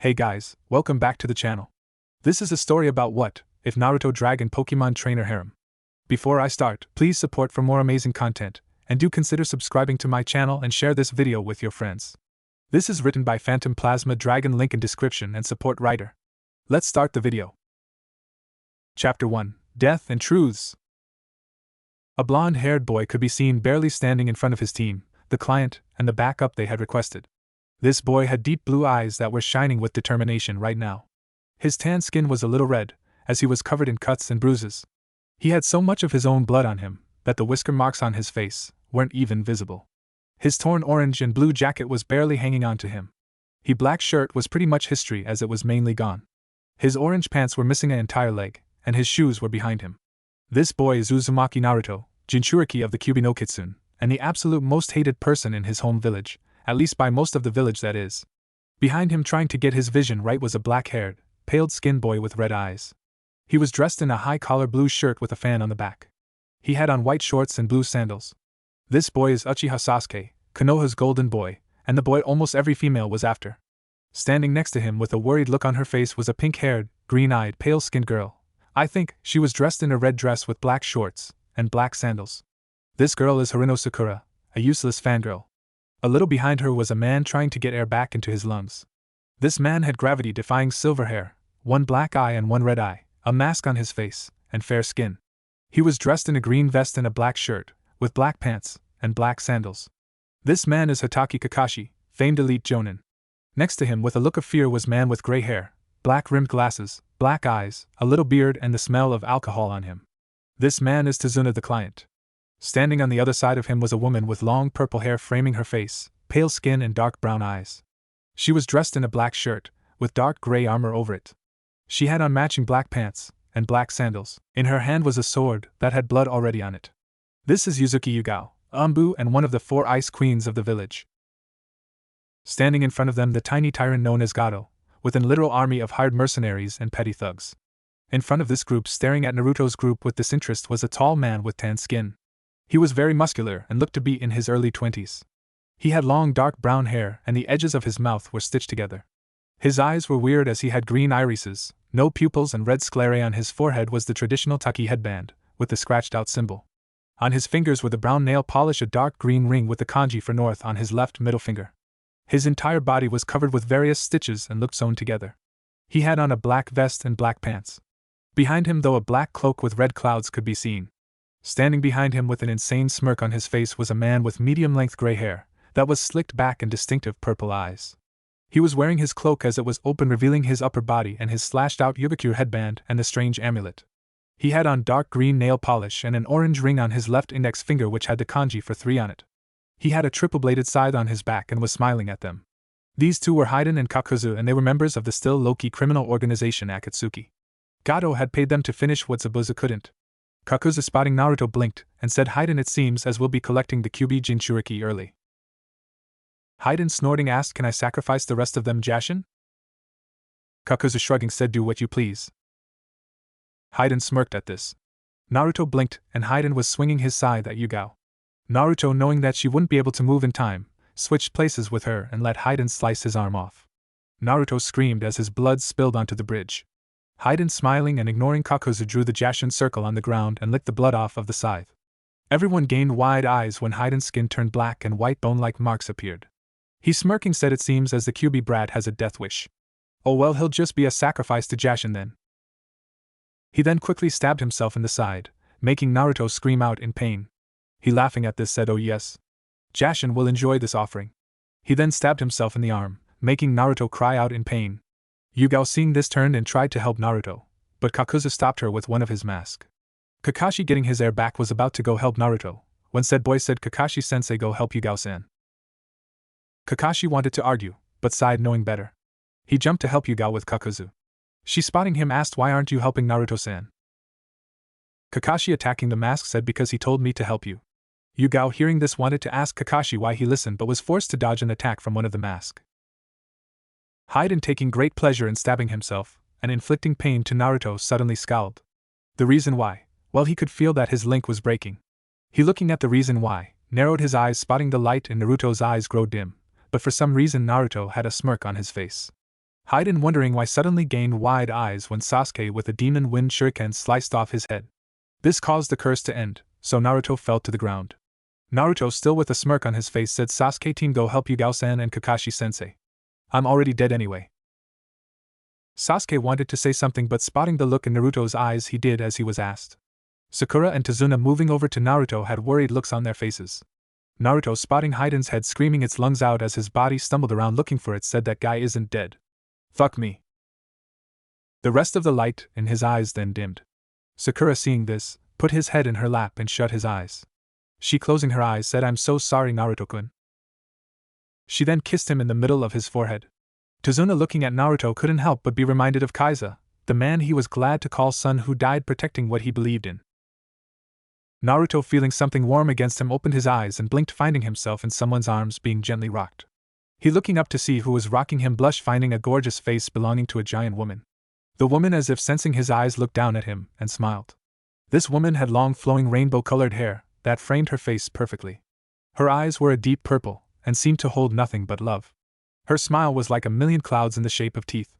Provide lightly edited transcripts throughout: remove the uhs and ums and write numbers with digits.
Hey guys, welcome back to the channel. This is a story about what if Naruto Dragon Pokemon Trainer Harem. Before I start, please support for more amazing content, and do consider subscribing to my channel and share this video with your friends. This is written by Phantom Plasma Dragon, link in description and support writer. Let's start the video. Chapter 1, Death and Truths. A blonde-haired boy could be seen barely standing in front of his team, the client, and the backup they had requested. This boy had deep blue eyes that were shining with determination right now. His tan skin was a little red, as he was covered in cuts and bruises. He had so much of his own blood on him that the whisker marks on his face weren't even visible. His torn orange and blue jacket was barely hanging on to him. His black shirt was pretty much history as it was mainly gone. His orange pants were missing an entire leg, and his shoes were behind him. This boy is Uzumaki Naruto, Jinchuriki of the Kyuubi no Kitsune, and the absolute most hated person in his home village, at least by most of the village that is. Behind him, trying to get his vision right, was a black-haired, pale-skinned boy with red eyes. He was dressed in a high-collar blue shirt with a fan on the back. He had on white shorts and blue sandals. This boy is Uchiha Sasuke, Konoha's golden boy, and the boy almost every female was after. Standing next to him with a worried look on her face was a pink-haired, green-eyed, pale-skinned girl. I think she was dressed in a red dress with black shorts and black sandals. This girl is Harino Sakura, a useless fangirl. A little behind her was a man trying to get air back into his lungs. This man had gravity-defying silver hair, one black eye and one red eye, a mask on his face, and fair skin. He was dressed in a green vest and a black shirt, with black pants and black sandals. This man is Hitaki Kakashi, famed elite jonin. Next to him with a look of fear was man with gray hair, black-rimmed glasses, black eyes, a little beard and the smell of alcohol on him. This man is Tazuna the client. Standing on the other side of him was a woman with long purple hair framing her face, pale skin and dark brown eyes. She was dressed in a black shirt, with dark gray armor over it. She had on matching black pants and black sandals. In her hand was a sword that had blood already on it. This is Yuzuki Yugao, Ambu, and one of the 4 ice queens of the village. Standing in front of them, the tiny tyrant known as Gado, with a literal army of hired mercenaries and petty thugs. In front of this group, staring at Naruto's group with disinterest, was a tall man with tan skin. He was very muscular and looked to be in his early 20s. He had long dark brown hair and the edges of his mouth were stitched together. His eyes were weird as he had green irises, no pupils, and red sclerae. On his forehead was the traditional taki headband, with the scratched out symbol. On his fingers were the brown nail polish, a dark green ring with the kanji for north on his left middle finger. His entire body was covered with various stitches and looked sewn together. He had on a black vest and black pants. Behind him, though, a black cloak with red clouds could be seen. Standing behind him with an insane smirk on his face was a man with medium-length gray hair that was slicked back and distinctive purple eyes. He was wearing his cloak as it was open, revealing his upper body and his slashed-out Yubikure headband and the strange amulet. He had on dark green nail polish and an orange ring on his left index finger which had the kanji for 3 on it. He had a triple-bladed scythe on his back and was smiling at them. These two were Haiden and Kakuzu, and they were members of the still low-key criminal organization Akatsuki. Gado had paid them to finish what Zabuza couldn't. Kakuzu, spotting Naruto, blinked and said, "Haiden, it seems as we'll be collecting the Kyuubi Jinchuriki early." Haiden, snorting, asked, "Can I sacrifice the rest of them, Jashin?" Kakuzu, shrugging, said, "Do what you please." Haiden smirked at this. Naruto blinked, and Haiden was swinging his scythe at Yugao. Naruto, knowing that she wouldn't be able to move in time, switched places with her and let Haiden slice his arm off. Naruto screamed as his blood spilled onto the bridge. Haiden, smiling and ignoring Kakuzu, drew the Jashin circle on the ground and licked the blood off of the scythe. Everyone gained wide eyes when Haiden's skin turned black and white bone-like marks appeared. He, smirking, said, "It seems as the Kyuubi brat has a death wish. Oh well, he'll just be a sacrifice to Jashin then." He then quickly stabbed himself in the side, making Naruto scream out in pain. He, laughing at this, said, "Oh yes. Jashin will enjoy this offering." He then stabbed himself in the arm, making Naruto cry out in pain. Yugao, seeing this, turned and tried to help Naruto, but Kakuzu stopped her with one of his masks. Kakashi, getting his air back, was about to go help Naruto, when said boy said, "Kakashi-sensei, go help Yugao-san." Kakashi wanted to argue, but sighed, knowing better. He jumped to help Yugao with Kakuzu. She, spotting him, asked, "Why aren't you helping Naruto-san?" Kakashi, attacking the mask, said, "Because he told me to help you." Yugao, hearing this, wanted to ask Kakashi why he listened but was forced to dodge an attack from one of the masks. Haiden, taking great pleasure in stabbing himself and inflicting pain to Naruto, suddenly scowled. The reason why? Well, he could feel that his link was breaking. He, looking at the reason why, narrowed his eyes, spotting the light in Naruto's eyes grow dim, but for some reason Naruto had a smirk on his face. Hayden, wondering why, suddenly gained wide eyes when Sasuke with a demon wind shuriken sliced off his head. This caused the curse to end, so Naruto fell to the ground. Naruto, still with a smirk on his face, said, "Sasuke team, go help Yugao-san and Kakashi-sensei. I'm already dead anyway." Sasuke wanted to say something, but spotting the look in Naruto's eyes, he did as he was asked. Sakura and Tazuna, moving over to Naruto, had worried looks on their faces. Naruto, spotting Hayden's head screaming its lungs out as his body stumbled around looking for it, said, "That guy isn't dead. Fuck me." The rest of the light in his eyes then dimmed. Sakura, seeing this, put his head in her lap and shut his eyes. She, closing her eyes, said, "I'm so sorry, Naruto-kun." She then kissed him in the middle of his forehead. Tazuna, looking at Naruto, couldn't help but be reminded of Kaiza, the man he was glad to call son, who died protecting what he believed in. Naruto, feeling something warm against him, opened his eyes and blinked, finding himself in someone's arms being gently rocked. He, looking up to see who was rocking him, blushed, finding a gorgeous face belonging to a giant woman. The woman, as if sensing his eyes, looked down at him and smiled. This woman had long flowing rainbow-colored hair that framed her face perfectly. Her eyes were a deep purple and seemed to hold nothing but love. Her smile was like a million clouds in the shape of teeth.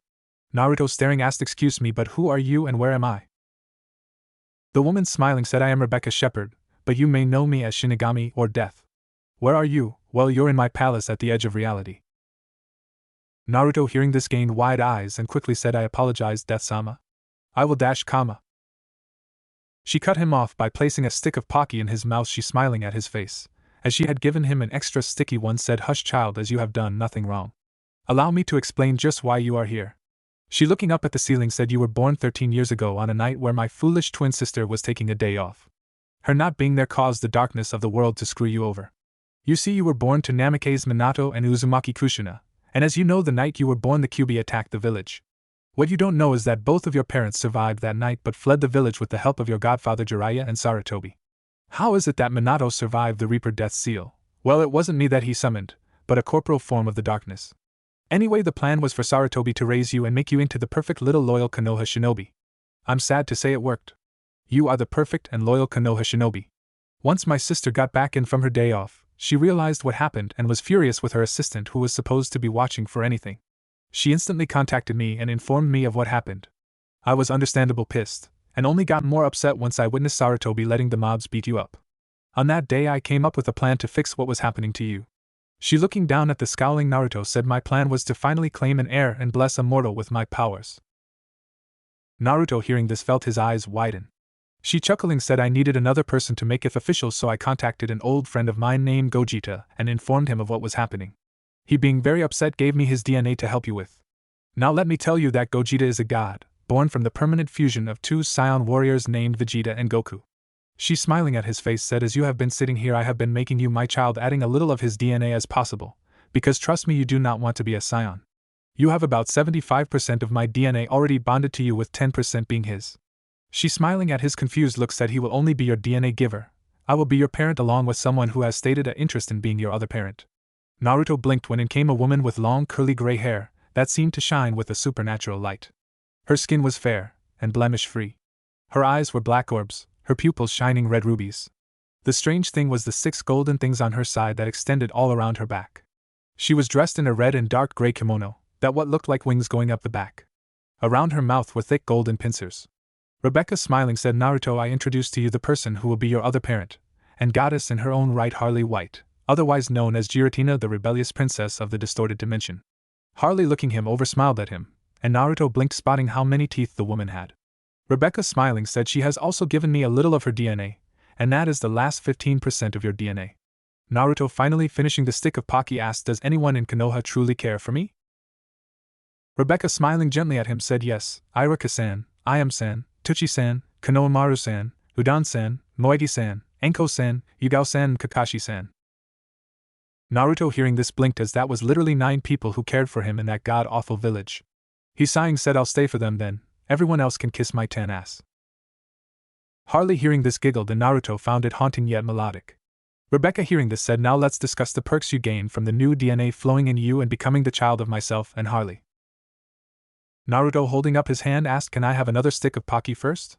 Naruto, staring, asked, "Excuse me, but who are you and where am I?" The woman, smiling, said, "I am Rebecca Shepherd, but you may know me as Shinigami or Death." "Where are you?" "Well, you're in my palace at the edge of reality." Naruto, hearing this, gained wide eyes and quickly said, "I apologize, Death-sama. I will dash, comma." She cut him off by placing a stick of Pocky in his mouth. She, smiling at his face, as she had given him an extra sticky one, said, "Hush, child, as you have done nothing wrong. Allow me to explain just why you are here." She, looking up at the ceiling, said, "You were born 13 years ago on a night where my foolish twin sister was taking a day off. Her not being there caused the darkness of the world to screw you over. You see, you were born to Namikaze Minato and Uzumaki Kushina, and as you know, the night you were born the Kyuubi attacked the village. What you don't know is that both of your parents survived that night but fled the village with the help of your godfather Jiraiya and Sarutobi. How is it that Minato survived the Reaper Death Seal? Well, it wasn't me that he summoned, but a corporal form of the darkness. Anyway, the plan was for Sarutobi to raise you and make you into the perfect little loyal Konoha shinobi. I'm sad to say it worked. You are the perfect and loyal Konoha shinobi." Once my sister got back in from her day off, she realized what happened and was furious with her assistant, who was supposed to be watching for anything. She instantly contacted me and informed me of what happened. I was understandably pissed, and only got more upset once I witnessed Sarutobi letting the mobs beat you up. On that day, I came up with a plan to fix what was happening to you. She, looking down at the scowling Naruto, said, "My plan was to finally claim an heir and bless a mortal with my powers." Naruto, hearing this, felt his eyes widen. She, chuckling, said, "I needed another person to make it official, so I contacted an old friend of mine named Gogeta and informed him of what was happening. He, being very upset, gave me his DNA to help you with. Now let me tell you that Gogeta is a god, born from the permanent fusion of two Saiyan warriors named Vegeta and Goku." She, smiling at his face, said, "As you have been sitting here, I have been making you my child, adding a little of his DNA as possible, because trust me, you do not want to be a Saiyan. You have about 75% of my DNA already bonded to you, with 10% being his." She, smiling at his confused look, said, "He will only be your DNA giver. I will be your parent, along with someone who has stated an interest in being your other parent." Naruto blinked when in came a woman with long curly gray hair that seemed to shine with a supernatural light. Her skin was fair and blemish-free. Her eyes were black orbs, her pupils shining red rubies. The strange thing was the 6 golden things on her side that extended all around her back. She was dressed in a red and dark gray kimono, that what looked like wings going up the back. Around her mouth were thick golden pincers. Rebecca, smiling, said, "Naruto, I introduce to you the person who will be your other parent, and goddess in her own right, Harley White, otherwise known as Giratina, the rebellious princess of the distorted dimension." Harley, looking him over, smiled at him, and Naruto blinked, spotting how many teeth the woman had. Rebecca, smiling, said, "She has also given me a little of her DNA, and that is the last 15% of your DNA." Naruto, finally finishing the stick of Pocky, asked, "Does anyone in Konoha truly care for me?" Rebecca, smiling gently at him, said, "Yes, Iruka-san, Ayam-san, Tuchi-san, Konohamaru-san, Udon-san, Moegi-san, Enko-san, Yugao-san, and Kakashi-san." Naruto, hearing this, blinked, as that was literally 9 people who cared for him in that god-awful village. He, sighing, said, "I'll stay for them then, everyone else can kiss my tan ass." Harley, hearing this, giggled, and Naruto found it haunting yet melodic. Rebecca, hearing this, said, "Now let's discuss the perks you gain from the new DNA flowing in you and becoming the child of myself and Harley." Naruto, holding up his hand, asked, "Can I have another stick of Pocky first?"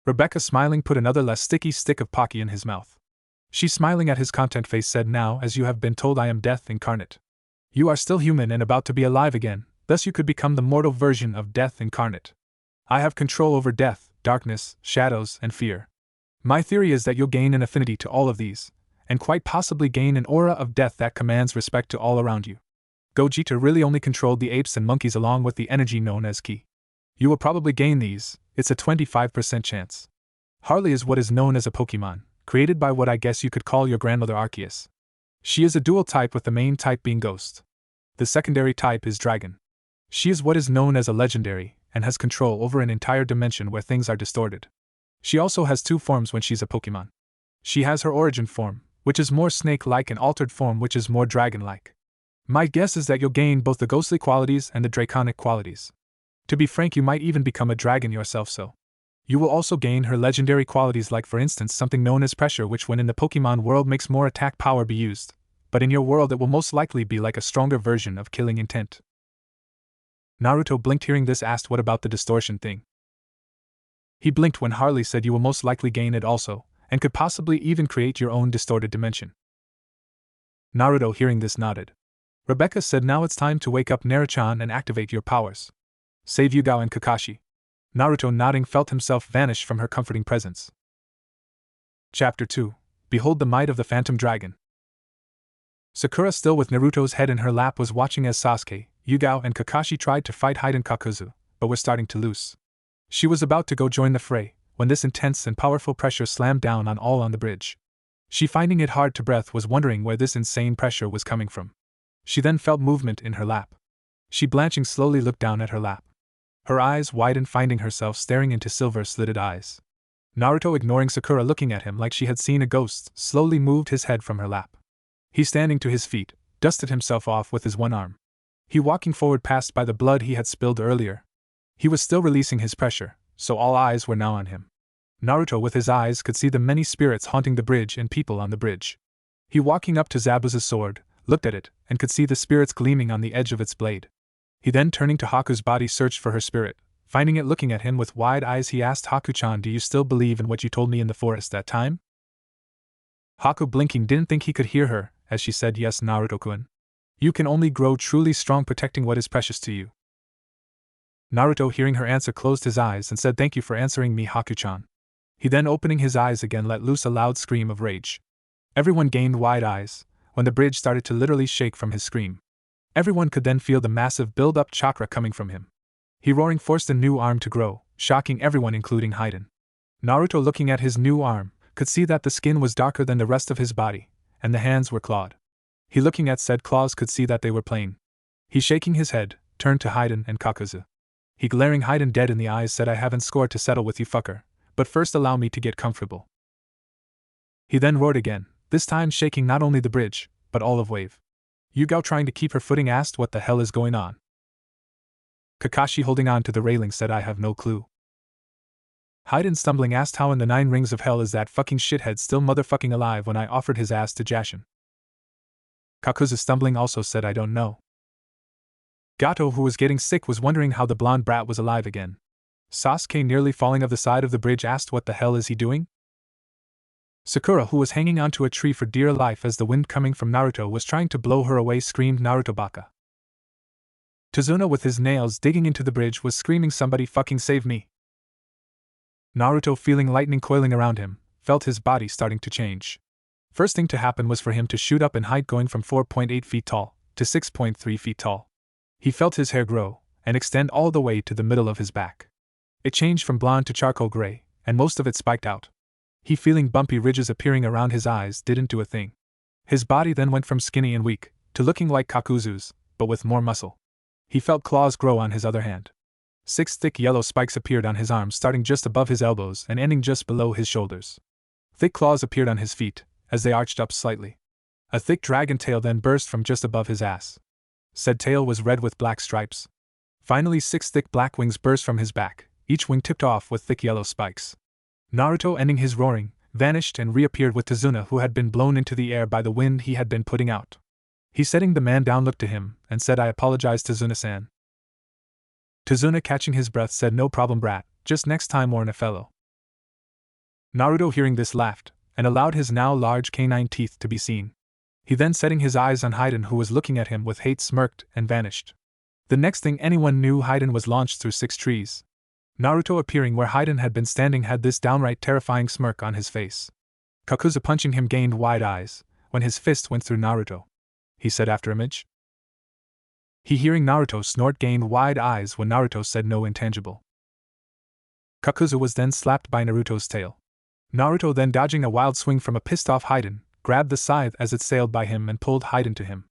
Rebecca, smiling, put another less sticky stick of Pocky in his mouth. She, smiling at his content face, said, "Now, as you have been told, I am Death incarnate. You are still human and about to be alive again, Thus you could become the mortal version of death incarnate. I have control over death, darkness, shadows, and fear. My theory is that you'll gain an affinity to all of these, and quite possibly gain an aura of death that commands respect to all around you. Gogeta really only controlled the apes and monkeys along with the energy known as ki. You will probably gain these, it's a 25% chance. Harley is what is known as a Pokemon, created by what I guess you could call your grandmother Arceus. She is a dual type with the main type being Ghost. The secondary type is Dragon. She is what is known as a legendary, and has control over an entire dimension where things are distorted. She also has two forms when she's a Pokemon. She has her origin form, which is more snake-like, and altered form which is more dragon-like. My guess is that you'll gain both the ghostly qualities and the draconic qualities. To be frank, you might even become a dragon yourself so. You will also gain her legendary qualities, like for instance something known as pressure, which when in the Pokemon world makes more attack power be used, but in your world it will most likely be like a stronger version of killing intent. Naruto blinked hearing this, asked what about the distortion thing. He blinked when Harley said you will most likely gain it also, and could possibly even create your own distorted dimension. Naruto hearing this nodded. Rebecca said now it's time to wake up Naruto-chan and activate your powers. Save Yugao and Kakashi. Naruto nodding felt himself vanish from her comforting presence. Chapter 2. Behold the Might of the Phantom Dragon. Sakura, still with Naruto's head in her lap, was watching as Sasuke, Yugao, and Kakashi tried to fight Hiden Kakuzu, but were starting to lose. She was about to go join the fray, when this intense and powerful pressure slammed down on all on the bridge. She, finding it hard to breathe, was wondering where this insane pressure was coming from. She then felt movement in her lap. She, blanching, slowly looked down at her lap. Her eyes widened, finding herself staring into silver-slitted eyes. Naruto, ignoring Sakura looking at him like she had seen a ghost, slowly moved his head from her lap. He, standing to his feet, dusted himself off with his one arm. He, walking forward, passed by the blood he had spilled earlier. He was still releasing his pressure, so all eyes were now on him. Naruto, with his eyes, could see the many spirits haunting the bridge and people on the bridge. He, walking up to Zabuza's sword, looked at it, and could see the spirits gleaming on the edge of its blade. He then, turning to Haku's body, searched for her spirit. Finding it looking at him with wide eyes, he asked Haku-chan, do you still believe in what you told me in the forest that time? Haku, blinking, didn't think he could hear her, as she said, yes, Naruto-kun. You can only grow truly strong protecting what is precious to you. Naruto, hearing her answer, closed his eyes and said, thank you for answering me, Haku-chan. He then, opening his eyes again, let loose a loud scream of rage. Everyone gained wide eyes, when the bridge started to literally shake from his scream. Everyone could then feel the massive build-up chakra coming from him. He, roaring, forced a new arm to grow, shocking everyone including Hiden. Naruto, looking at his new arm, could see that the skin was darker than the rest of his body, and the hands were clawed. He, looking at said claws, could see that they were plain. He, shaking his head, turned to Hiden and Kakuzu. He, glaring Hiden dead in the eyes, said, I haven't scored to settle with you, fucker, but first allow me to get comfortable. He then roared again, this time shaking not only the bridge, but all of Wave. Yugao, trying to keep her footing, asked what the hell is going on. Kakashi, holding on to the railing, said, I have no clue. Hiden, stumbling, asked, how in the 9 rings of hell is that fucking shithead still motherfucking alive when I offered his ass to Jashin? Kakuzu, stumbling, also said, I don't know. Gato, who was getting sick, was wondering how the blonde brat was alive again. Sasuke, nearly falling off the side of the bridge, asked, what the hell is he doing? Sakura, who was hanging onto a tree for dear life as the wind coming from Naruto was trying to blow her away, screamed, Naruto baka. Tazuna, with his nails digging into the bridge, was screaming, somebody fucking save me. Naruto, feeling lightning coiling around him, felt his body starting to change. First thing to happen was for him to shoot up in height, going from 4.8 feet tall to 6.3 feet tall. He felt his hair grow and extend all the way to the middle of his back. It changed from blonde to charcoal gray, and most of it spiked out. He, feeling bumpy ridges appearing around his eyes, didn't do a thing. His body then went from skinny and weak to looking like Kakuzu's, but with more muscle. He felt claws grow on his other hand. 6 thick yellow spikes appeared on his arms, starting just above his elbows and ending just below his shoulders. Thick claws appeared on his feet, as they arched up slightly. A thick dragon tail then burst from just above his ass. Said tail was red with black stripes. Finally, 6 thick black wings burst from his back, each wing tipped off with thick yellow spikes. Naruto, ending his roaring, vanished and reappeared with Tazuna, who had been blown into the air by the wind he had been putting out. He, setting the man down, looked to him and said, I apologize, Tazuna-san. Tazuna, catching his breath, said, no problem, brat, just next time warn a fellow. Naruto, hearing this, laughed and allowed his now large canine teeth to be seen. He then, setting his eyes on Hiden, who was looking at him with hate, smirked and vanished. The next thing anyone knew, Haiden was launched through 6 trees. Naruto appearing where Haiden had been standing had this downright terrifying smirk on his face. Kakuzu punching him gained wide eyes when his fist went through Naruto. He said after image. He hearing Naruto snort gained wide eyes when Naruto said no intangible. Kakuzu was then slapped by Naruto's tail. Naruto then dodging a wild swing from a pissed off Haiden, grabbed the scythe as it sailed by him and pulled Haiden to him.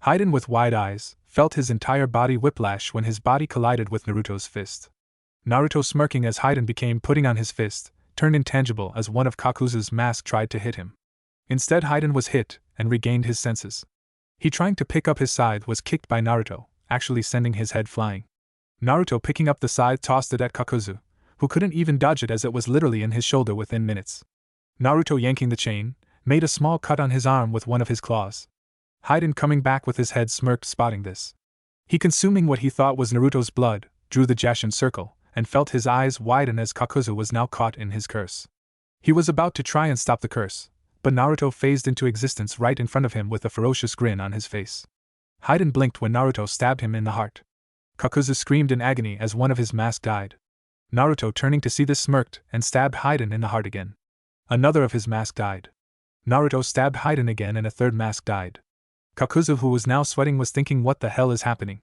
Haiden with wide eyes felt his entire body whiplash when his body collided with Naruto's fist. Naruto smirking as Haiden became putting on his fist, turned intangible as one of Kakuzu's mask tried to hit him. Instead Haiden was hit and regained his senses. He trying to pick up his scythe was kicked by Naruto, actually sending his head flying. Naruto picking up the scythe tossed it at Kakuzu, who couldn't even dodge it as it was literally in his shoulder within minutes. Naruto yanking the chain, made a small cut on his arm with one of his claws. Haiden coming back with his head smirked spotting this. He consuming what he thought was Naruto's blood, drew the Jashin circle, and felt his eyes widen as Kakuzu was now caught in his curse. He was about to try and stop the curse, but Naruto phased into existence right in front of him with a ferocious grin on his face. Haiden blinked when Naruto stabbed him in the heart. Kakuzu screamed in agony as one of his mask died. Naruto turning to see this smirked and stabbed Haiden in the heart again. Another of his mask died. Naruto stabbed Haiden again and a third mask died. Kakuzu, who was now sweating, was thinking, what the hell is happening?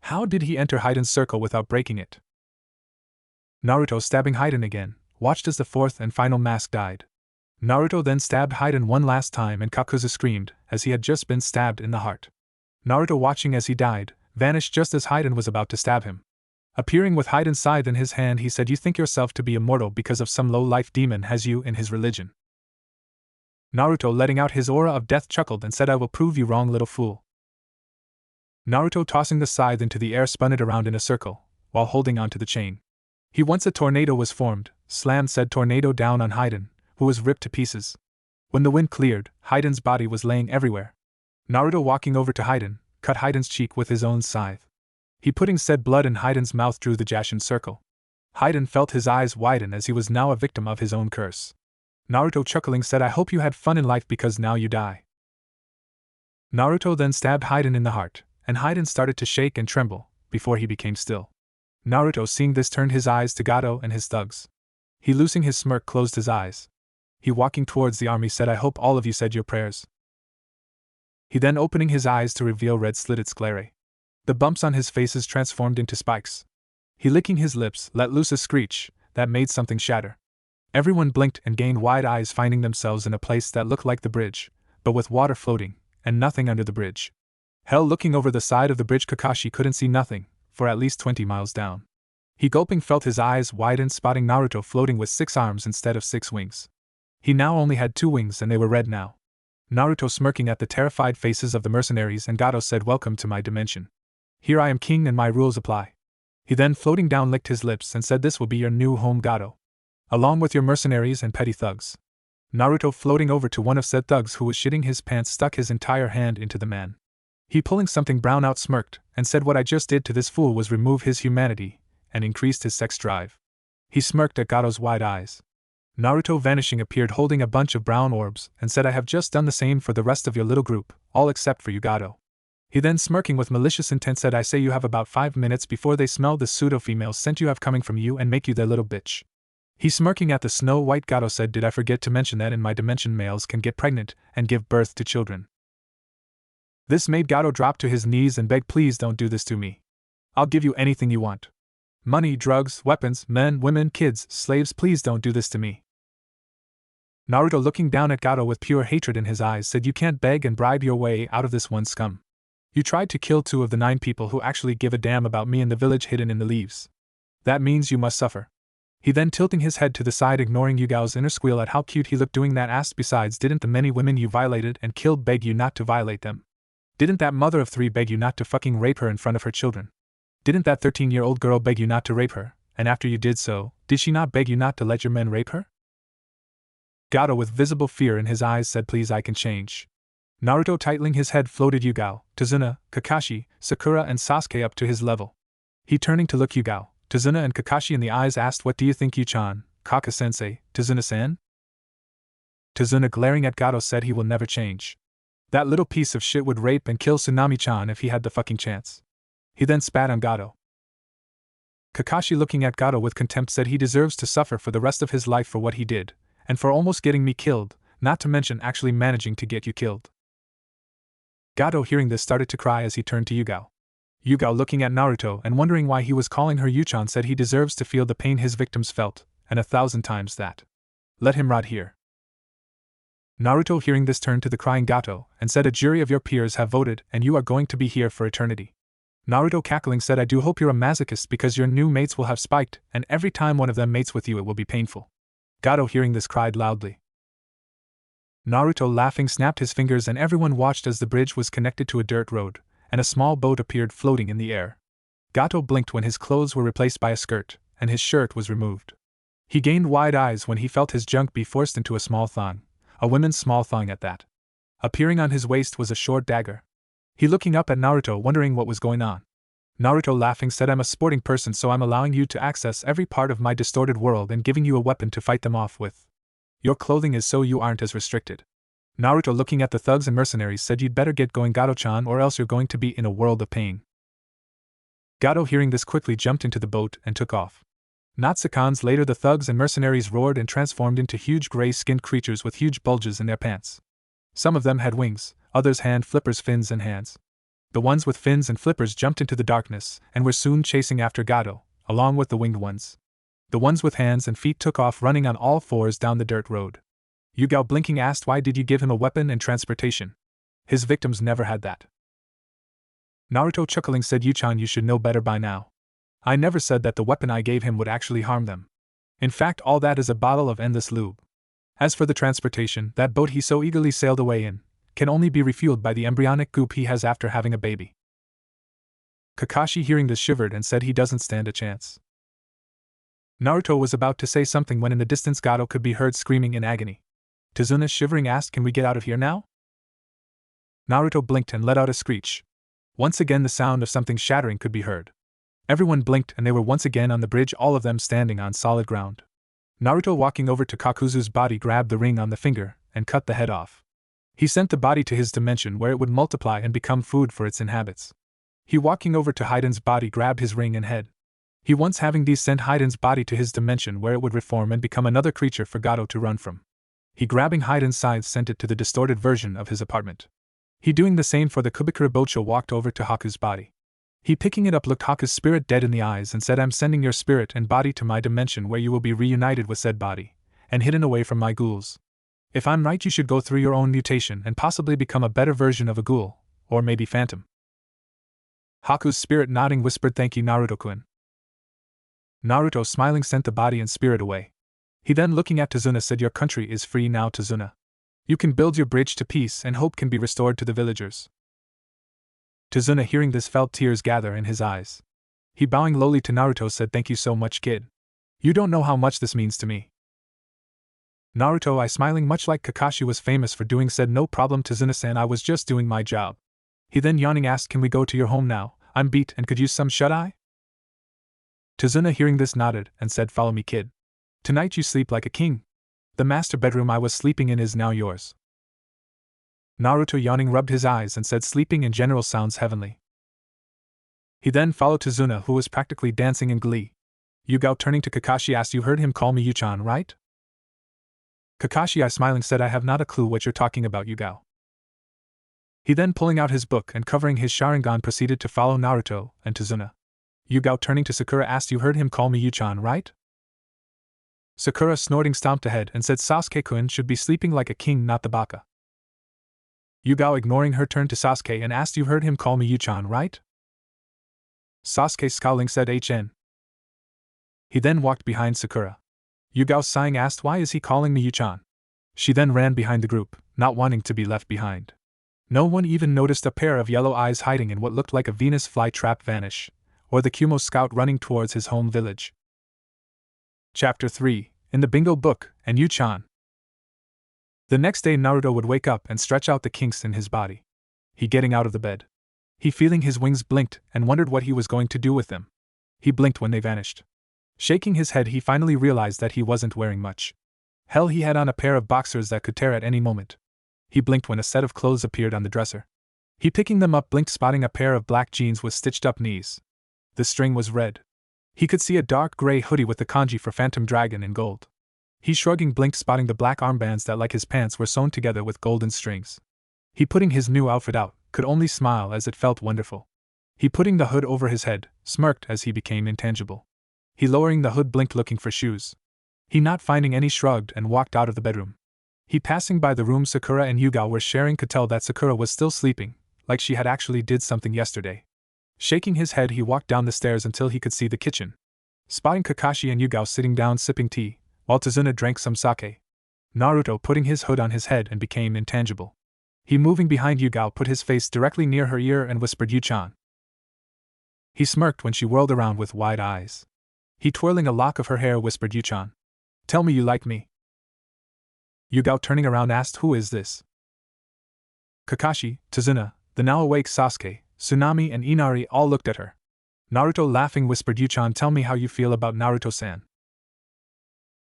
How did he enter Haiden's circle without breaking it? Naruto stabbing Haiden again, watched as the fourth and final mask died. Naruto then stabbed Haiden one last time and Kakuzu screamed, as he had just been stabbed in the heart. Naruto watching as he died, vanished just as Haiden was about to stab him. Appearing with Haiden's scythe in his hand, he said, "You think yourself to be immortal because of some low-life demon has you in his religion." Naruto letting out his aura of death chuckled and said, "I will prove you wrong, little fool." Naruto tossing the scythe into the air spun it around in a circle, while holding onto the chain. Once a tornado was formed, slammed said tornado down on Haiden, who was ripped to pieces. When the wind cleared, Haiden's body was laying everywhere. Naruto walking over to Haiden, cut Haiden's cheek with his own scythe. He putting said blood in Haiden's mouth through the Jashin circle. Haiden felt his eyes widen as he was now a victim of his own curse. Naruto chuckling said, "I hope you had fun in life because now you die." Naruto then stabbed Haiden in the heart, and Haiden started to shake and tremble, before he became still. Naruto seeing this turned his eyes to Gato and his thugs. He losing his smirk closed his eyes. He walking towards the army said, "I hope all of you said your prayers." He then opening his eyes to reveal red slitted sclerae. The bumps on his faces transformed into spikes. He licking his lips let loose a screech that made something shatter. Everyone blinked and gained wide eyes, finding themselves in a place that looked like the bridge, but with water floating, and nothing under the bridge. Hell, looking over the side of the bridge, Kakashi couldn't see nothing, for at least 20 miles down. He gulping felt his eyes widen, spotting Naruto floating with 6 arms instead of 6 wings. He now only had 2 wings and they were red now. Naruto smirking at the terrified faces of the mercenaries, and Gato said, "Welcome to my dimension. Here I am king and my rules apply." He then floating down licked his lips and said, "This will be your new home, Gato. Along with your mercenaries and petty thugs." Naruto floating over to one of said thugs who was shitting his pants stuck his entire hand into the man. He pulling something brown out smirked, and said, "What I just did to this fool was remove his humanity, and increased his sex drive." He smirked at Gato's wide eyes. Naruto vanishing appeared holding a bunch of brown orbs, and said, "I have just done the same for the rest of your little group, all except for you, Gato." He then smirking with malicious intent said, "I say you have about 5 minutes before they smell the pseudo-female scent you have coming from you and make you their little bitch." He smirking at the snow-white Gato said, "Did I forget to mention that in my dimension males can get pregnant and give birth to children?" This made Gato drop to his knees and beg, "Please don't do this to me. I'll give you anything you want. Money, drugs, weapons, men, women, kids, slaves, please don't do this to me." Naruto looking down at Gato with pure hatred in his eyes said, "You can't beg and bribe your way out of this one, scum. You tried to kill 2 of the 9 people who actually give a damn about me in the village hidden in the leaves. That means you must suffer." He then tilting his head to the side, ignoring Yugao's inner squeal at how cute he looked doing that, asked, "Besides, didn't the many women you violated and killed beg you not to violate them? Didn't that mother of 3 beg you not to fucking rape her in front of her children? Didn't that 13-year-old girl beg you not to rape her, and after you did so, did she not beg you not to let your men rape her?" Gato with visible fear in his eyes said, "Please, I can change." Naruto tightening his head floated Yugao, Tazuna, Kakashi, Sakura and Sasuke up to his level. He turning to look Yugao, Tazuna and Kakashi in the eyes asked, "What do you think, Yu-chan, Kaka-sensei, Tazuna-san?" Tazuna glaring at Gato said he will never change. That little piece of shit would rape and kill Tsunami-chan if he had the fucking chance. He then spat on Gato. Kakashi, looking at Gato with contempt, said he deserves to suffer for the rest of his life for what he did, and for almost getting me killed, not to mention actually managing to get you killed. Gato, hearing this, started to cry as he turned to Yugao. Yugao, looking at Naruto and wondering why he was calling her Yuchan, said he deserves to feel the pain his victims felt, and 1,000 times that. Let him rot here. Naruto, hearing this, turned to the crying Gato and said, a jury of your peers have voted and you are going to be here for eternity. Naruto, cackling, said, I do hope you're a masochist because your new mates will have spiked, and every time one of them mates with you it will be painful. Gato, hearing this, cried loudly. Naruto, laughing, snapped his fingers and everyone watched as the bridge was connected to a dirt road, and a small boat appeared floating in the air. Gato blinked when his clothes were replaced by a skirt, and his shirt was removed. He gained wide eyes when he felt his junk be forced into a small thong, a women's small thong at that. Appearing on his waist was a short dagger. He looking up at Naruto, wondering what was going on. Naruto, laughing, said, I'm a sporting person, so I'm allowing you to access every part of my distorted world and giving you a weapon to fight them off with. Your clothing is so you aren't as restricted. Naruto, looking at the thugs and mercenaries, said, you'd better get going, Gato-chan, or else you're going to be in a world of pain. Gato, hearing this, quickly jumped into the boat and took off. Not seconds later, the thugs and mercenaries roared and transformed into huge gray-skinned creatures with huge bulges in their pants. Some of them had wings, others hand flippers, fins, and hands. The ones with fins and flippers jumped into the darkness and were soon chasing after Gato, along with the winged ones. The ones with hands and feet took off running on all fours down the dirt road. Yugao, blinking, asked, why did you give him a weapon and transportation? His victims never had that. Naruto, chuckling, said, Yuchan, you should know better by now. I never said that the weapon I gave him would actually harm them. In fact, all that is a bottle of endless lube. As for the transportation, that boat he so eagerly sailed away in can only be refueled by the embryonic goop he has after having a baby. Kakashi, hearing this, shivered and said he doesn't stand a chance. Naruto was about to say something when in the distance Gato could be heard screaming in agony. Tazuna, shivering, asked, can we get out of here now? Naruto blinked and let out a screech. Once again the sound of something shattering could be heard. Everyone blinked and they were once again on the bridge, all of them standing on solid ground. Naruto, walking over to Kakuzu's body, grabbed the ring on the finger and cut the head off. He sent the body to his dimension where it would multiply and become food for its inhabitants. He, walking over to Haiden's body, grabbed his ring and head. He, once having these, sent Haiden's body to his dimension where it would reform and become another creature for Gato to run from. He, grabbing Haiden's scythe, sent it to the distorted version of his apartment. He, doing the same for the Kubikura Bocho, walked over to Haku's body. He, picking it up, looked Haku's spirit dead in the eyes and said, I'm sending your spirit and body to my dimension where you will be reunited with said body, and hidden away from my ghouls. If I'm right, you should go through your own mutation and possibly become a better version of a ghoul, or maybe phantom. Haku's spirit, nodding, whispered, thank you, Naruto-kun. Naruto, smiling, sent the body and spirit away. He then, looking at Tazuna, said, your country is free now, Tazuna. You can build your bridge to peace and hope can be restored to the villagers. Tazuna, hearing this, felt tears gather in his eyes. He, bowing lowly to Naruto, said, thank you so much, kid. You don't know how much this means to me. Naruto, I, smiling much like Kakashi was famous for doing, said, no problem, Tazuna-san, I was just doing my job. He then, yawning, asked, can we go to your home now? I'm beat and could use some shut-eye? Tazuna, hearing this, nodded and said, follow me, kid. Tonight you sleep like a king. The master bedroom I was sleeping in is now yours. Naruto, yawning, rubbed his eyes and said, sleeping in general sounds heavenly. He then followed Tazuna, who was practically dancing in glee. Yugao, turning to Kakashi, asked, you heard him call me Yuchan, right? Kakashi, I, smiling, said, I have not a clue what you're talking about, Yugao. He then, pulling out his book and covering his Sharingan, proceeded to follow Naruto and Tazuna. Yugao, turning to Sakura, asked, you heard him call me Yuchan, right? Sakura, snorting, stomped ahead and said, Sasuke-kun should be sleeping like a king, not the baka. Yugao, ignoring her, turned to Sasuke and asked, you heard him call me Yuchan, right? Sasuke, scowling, said, HN. He then walked behind Sakura. Yugao, sighing, asked, why is he calling me Yuchan? She then ran behind the group, not wanting to be left behind. No one even noticed a pair of yellow eyes hiding in what looked like a Venus flytrap vanish, or the Kumo scout running towards his home village. Chapter 3, in the Bingo Book, and Yuchan. The next day Naruto would wake up and stretch out the kinks in his body. He getting out of the bed. He feeling his wings blinked and wondered what he was going to do with them. He blinked when they vanished. Shaking his head, he finally realized that he wasn't wearing much. Hell, he had on a pair of boxers that could tear at any moment. He blinked when a set of clothes appeared on the dresser. He picking them up blinked, spotting a pair of black jeans with stitched up knees. The string was red. He could see a dark gray hoodie with the kanji for Phantom Dragon in gold. He shrugging blinked, spotting the black armbands that like his pants were sewn together with golden strings. He putting his new outfit out, could only smile as it felt wonderful. He putting the hood over his head, smirked as he became intangible. He lowering the hood blinked, looking for shoes. He not finding any, shrugged and walked out of the bedroom. He passing by the room Sakura and Yugao were sharing could tell that Sakura was still sleeping, like she had actually did something yesterday. Shaking his head he walked down the stairs until he could see the kitchen. Spotting Kakashi and Yugao sitting down sipping tea, while Tazuna drank some sake. Naruto putting his hood on his head and became intangible. He moving behind Yugao put his face directly near her ear and whispered Yu-chan. He smirked when she whirled around with wide eyes. He twirling a lock of her hair whispered Yu-chan. Tell me you like me. Yugao turning around asked who is this? Kakashi, Tazuna, the now awake Sasuke, Tsunami and Inari all looked at her. Naruto laughing whispered Yu-chan, tell me how you feel about Naruto-san.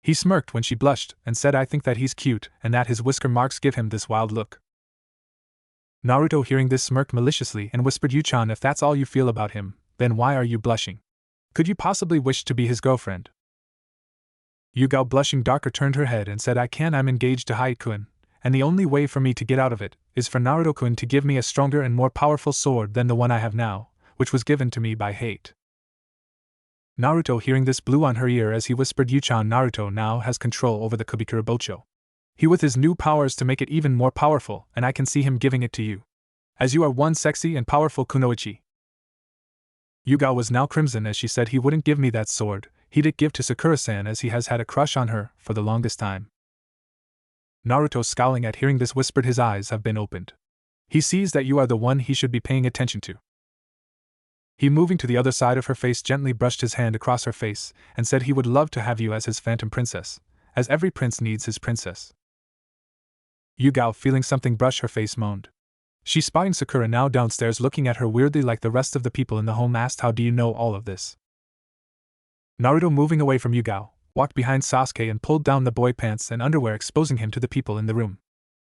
He smirked when she blushed and said I think that he's cute and that his whisker marks give him this wild look. Naruto hearing this smirked maliciously and whispered Yu-chan, if that's all you feel about him, then why are you blushing? Could you possibly wish to be his girlfriend? Yugao blushing darker turned her head and said I'm engaged to Hyde-kun, and the only way for me to get out of it is for Naruto-kun to give me a stronger and more powerful sword than the one I have now, which was given to me by hate. Naruto hearing this blew on her ear as he whispered Yu-chan, Naruto now has control over the Kubikura Bocho. He with his new powers to make it even more powerful, and I can see him giving it to you. As you are one sexy and powerful kunoichi. Yugao was now crimson as she said he wouldn't give me that sword, he'd it give to Sakura-san as he has had a crush on her for the longest time. Naruto scowling at hearing this whispered his eyes have been opened. He sees that you are the one he should be paying attention to. He moving to the other side of her face gently brushed his hand across her face and said he would love to have you as his phantom princess, as every prince needs his princess. Yugao feeling something brush her face moaned. She spotting Sakura now downstairs looking at her weirdly like the rest of the people in the home asked how do you know all of this? Naruto moving away from Yugao, walked behind Sasuke and pulled down the boy pants and underwear exposing him to the people in the room.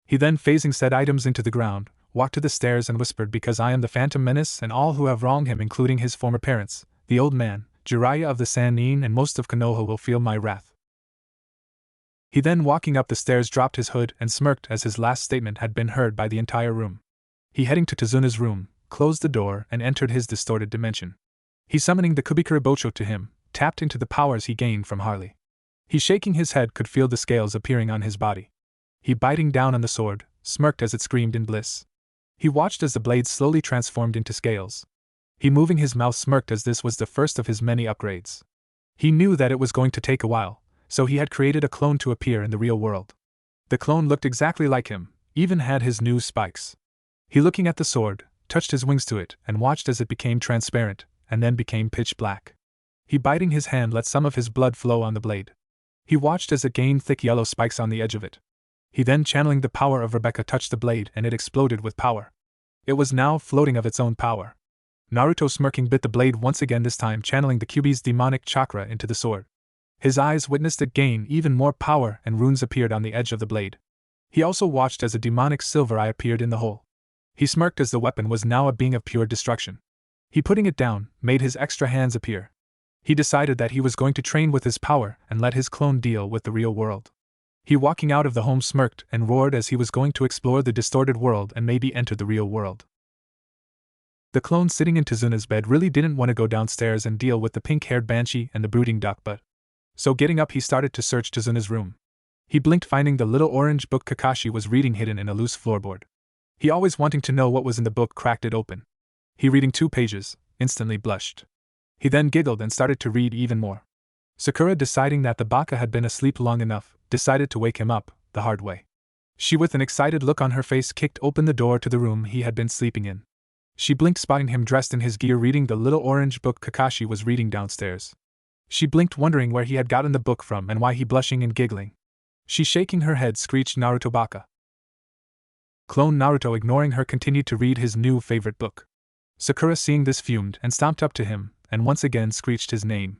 He then phasing said items into the ground, walked to the stairs and whispered because I am the Phantom Menace and all who have wronged him including his former parents, the old man, Jiraiya of the Sannin and most of Konoha will feel my wrath. He then walking up the stairs dropped his hood and smirked as his last statement had been heard by the entire room. He heading to Tazuna's room, closed the door and entered his distorted dimension. He summoning the Kubikura Bocho to him, tapped into the powers he gained from Harley. He shaking his head could feel the scales appearing on his body. He biting down on the sword, smirked as it screamed in bliss. He watched as the blades slowly transformed into scales. He moving his mouth smirked as this was the first of his many upgrades. He knew that it was going to take a while, so he had created a clone to appear in the real world. The clone looked exactly like him, even had his new spikes. He looking at the sword, touched his wings to it and watched as it became transparent, and then became pitch black. He biting his hand let some of his blood flow on the blade. He watched as it gained thick yellow spikes on the edge of it. He then channeling the power of Rebecca touched the blade and it exploded with power. It was now floating of its own power. Naruto smirking bit the blade once again, this time channeling the Kyuubi's demonic chakra into the sword. His eyes witnessed it gain even more power and runes appeared on the edge of the blade. He also watched as a demonic silver eye appeared in the hole. He smirked as the weapon was now a being of pure destruction. He putting it down, made his extra hands appear. He decided that he was going to train with his power and let his clone deal with the real world. He walking out of the home smirked and roared as he was going to explore the distorted world and maybe enter the real world. The clone sitting in Tazuna's bed really didn't want to go downstairs and deal with the pink-haired banshee and the brooding duck, but so getting up he started to search Tazuna's room. He blinked finding the little orange book Kakashi was reading hidden in a loose floorboard. He always wanting to know what was in the book cracked it open. He reading 2 pages, instantly blushed. He then giggled and started to read even more. Sakura deciding that the baka had been asleep long enough, decided to wake him up, the hard way. She with an excited look on her face kicked open the door to the room he had been sleeping in. She blinked spotting him dressed in his gear reading the little orange book Kakashi was reading downstairs. She blinked wondering where he had gotten the book from and why he blushing and giggling. She shaking her head screeched Naruto baka. Clone Naruto ignoring her continued to read his new favorite book. Sakura seeing this fumed and stomped up to him and once again screeched his name.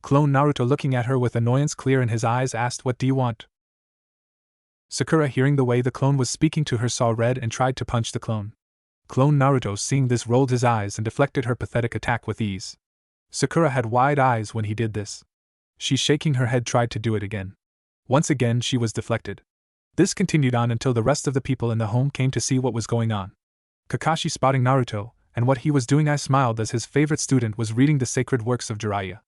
Clone Naruto looking at her with annoyance clear in his eyes asked what do you want? Sakura hearing the way the clone was speaking to her saw red and tried to punch the clone. Clone Naruto, seeing this, rolled his eyes and deflected her pathetic attack with ease. Sakura had wide eyes when he did this. She, shaking her head, tried to do it again. Once again she was deflected. This continued on until the rest of the people in the home came to see what was going on. Kakashi, spotting Naruto and what he was doing, I smiled as his favorite student was reading the sacred works of Jiraiya.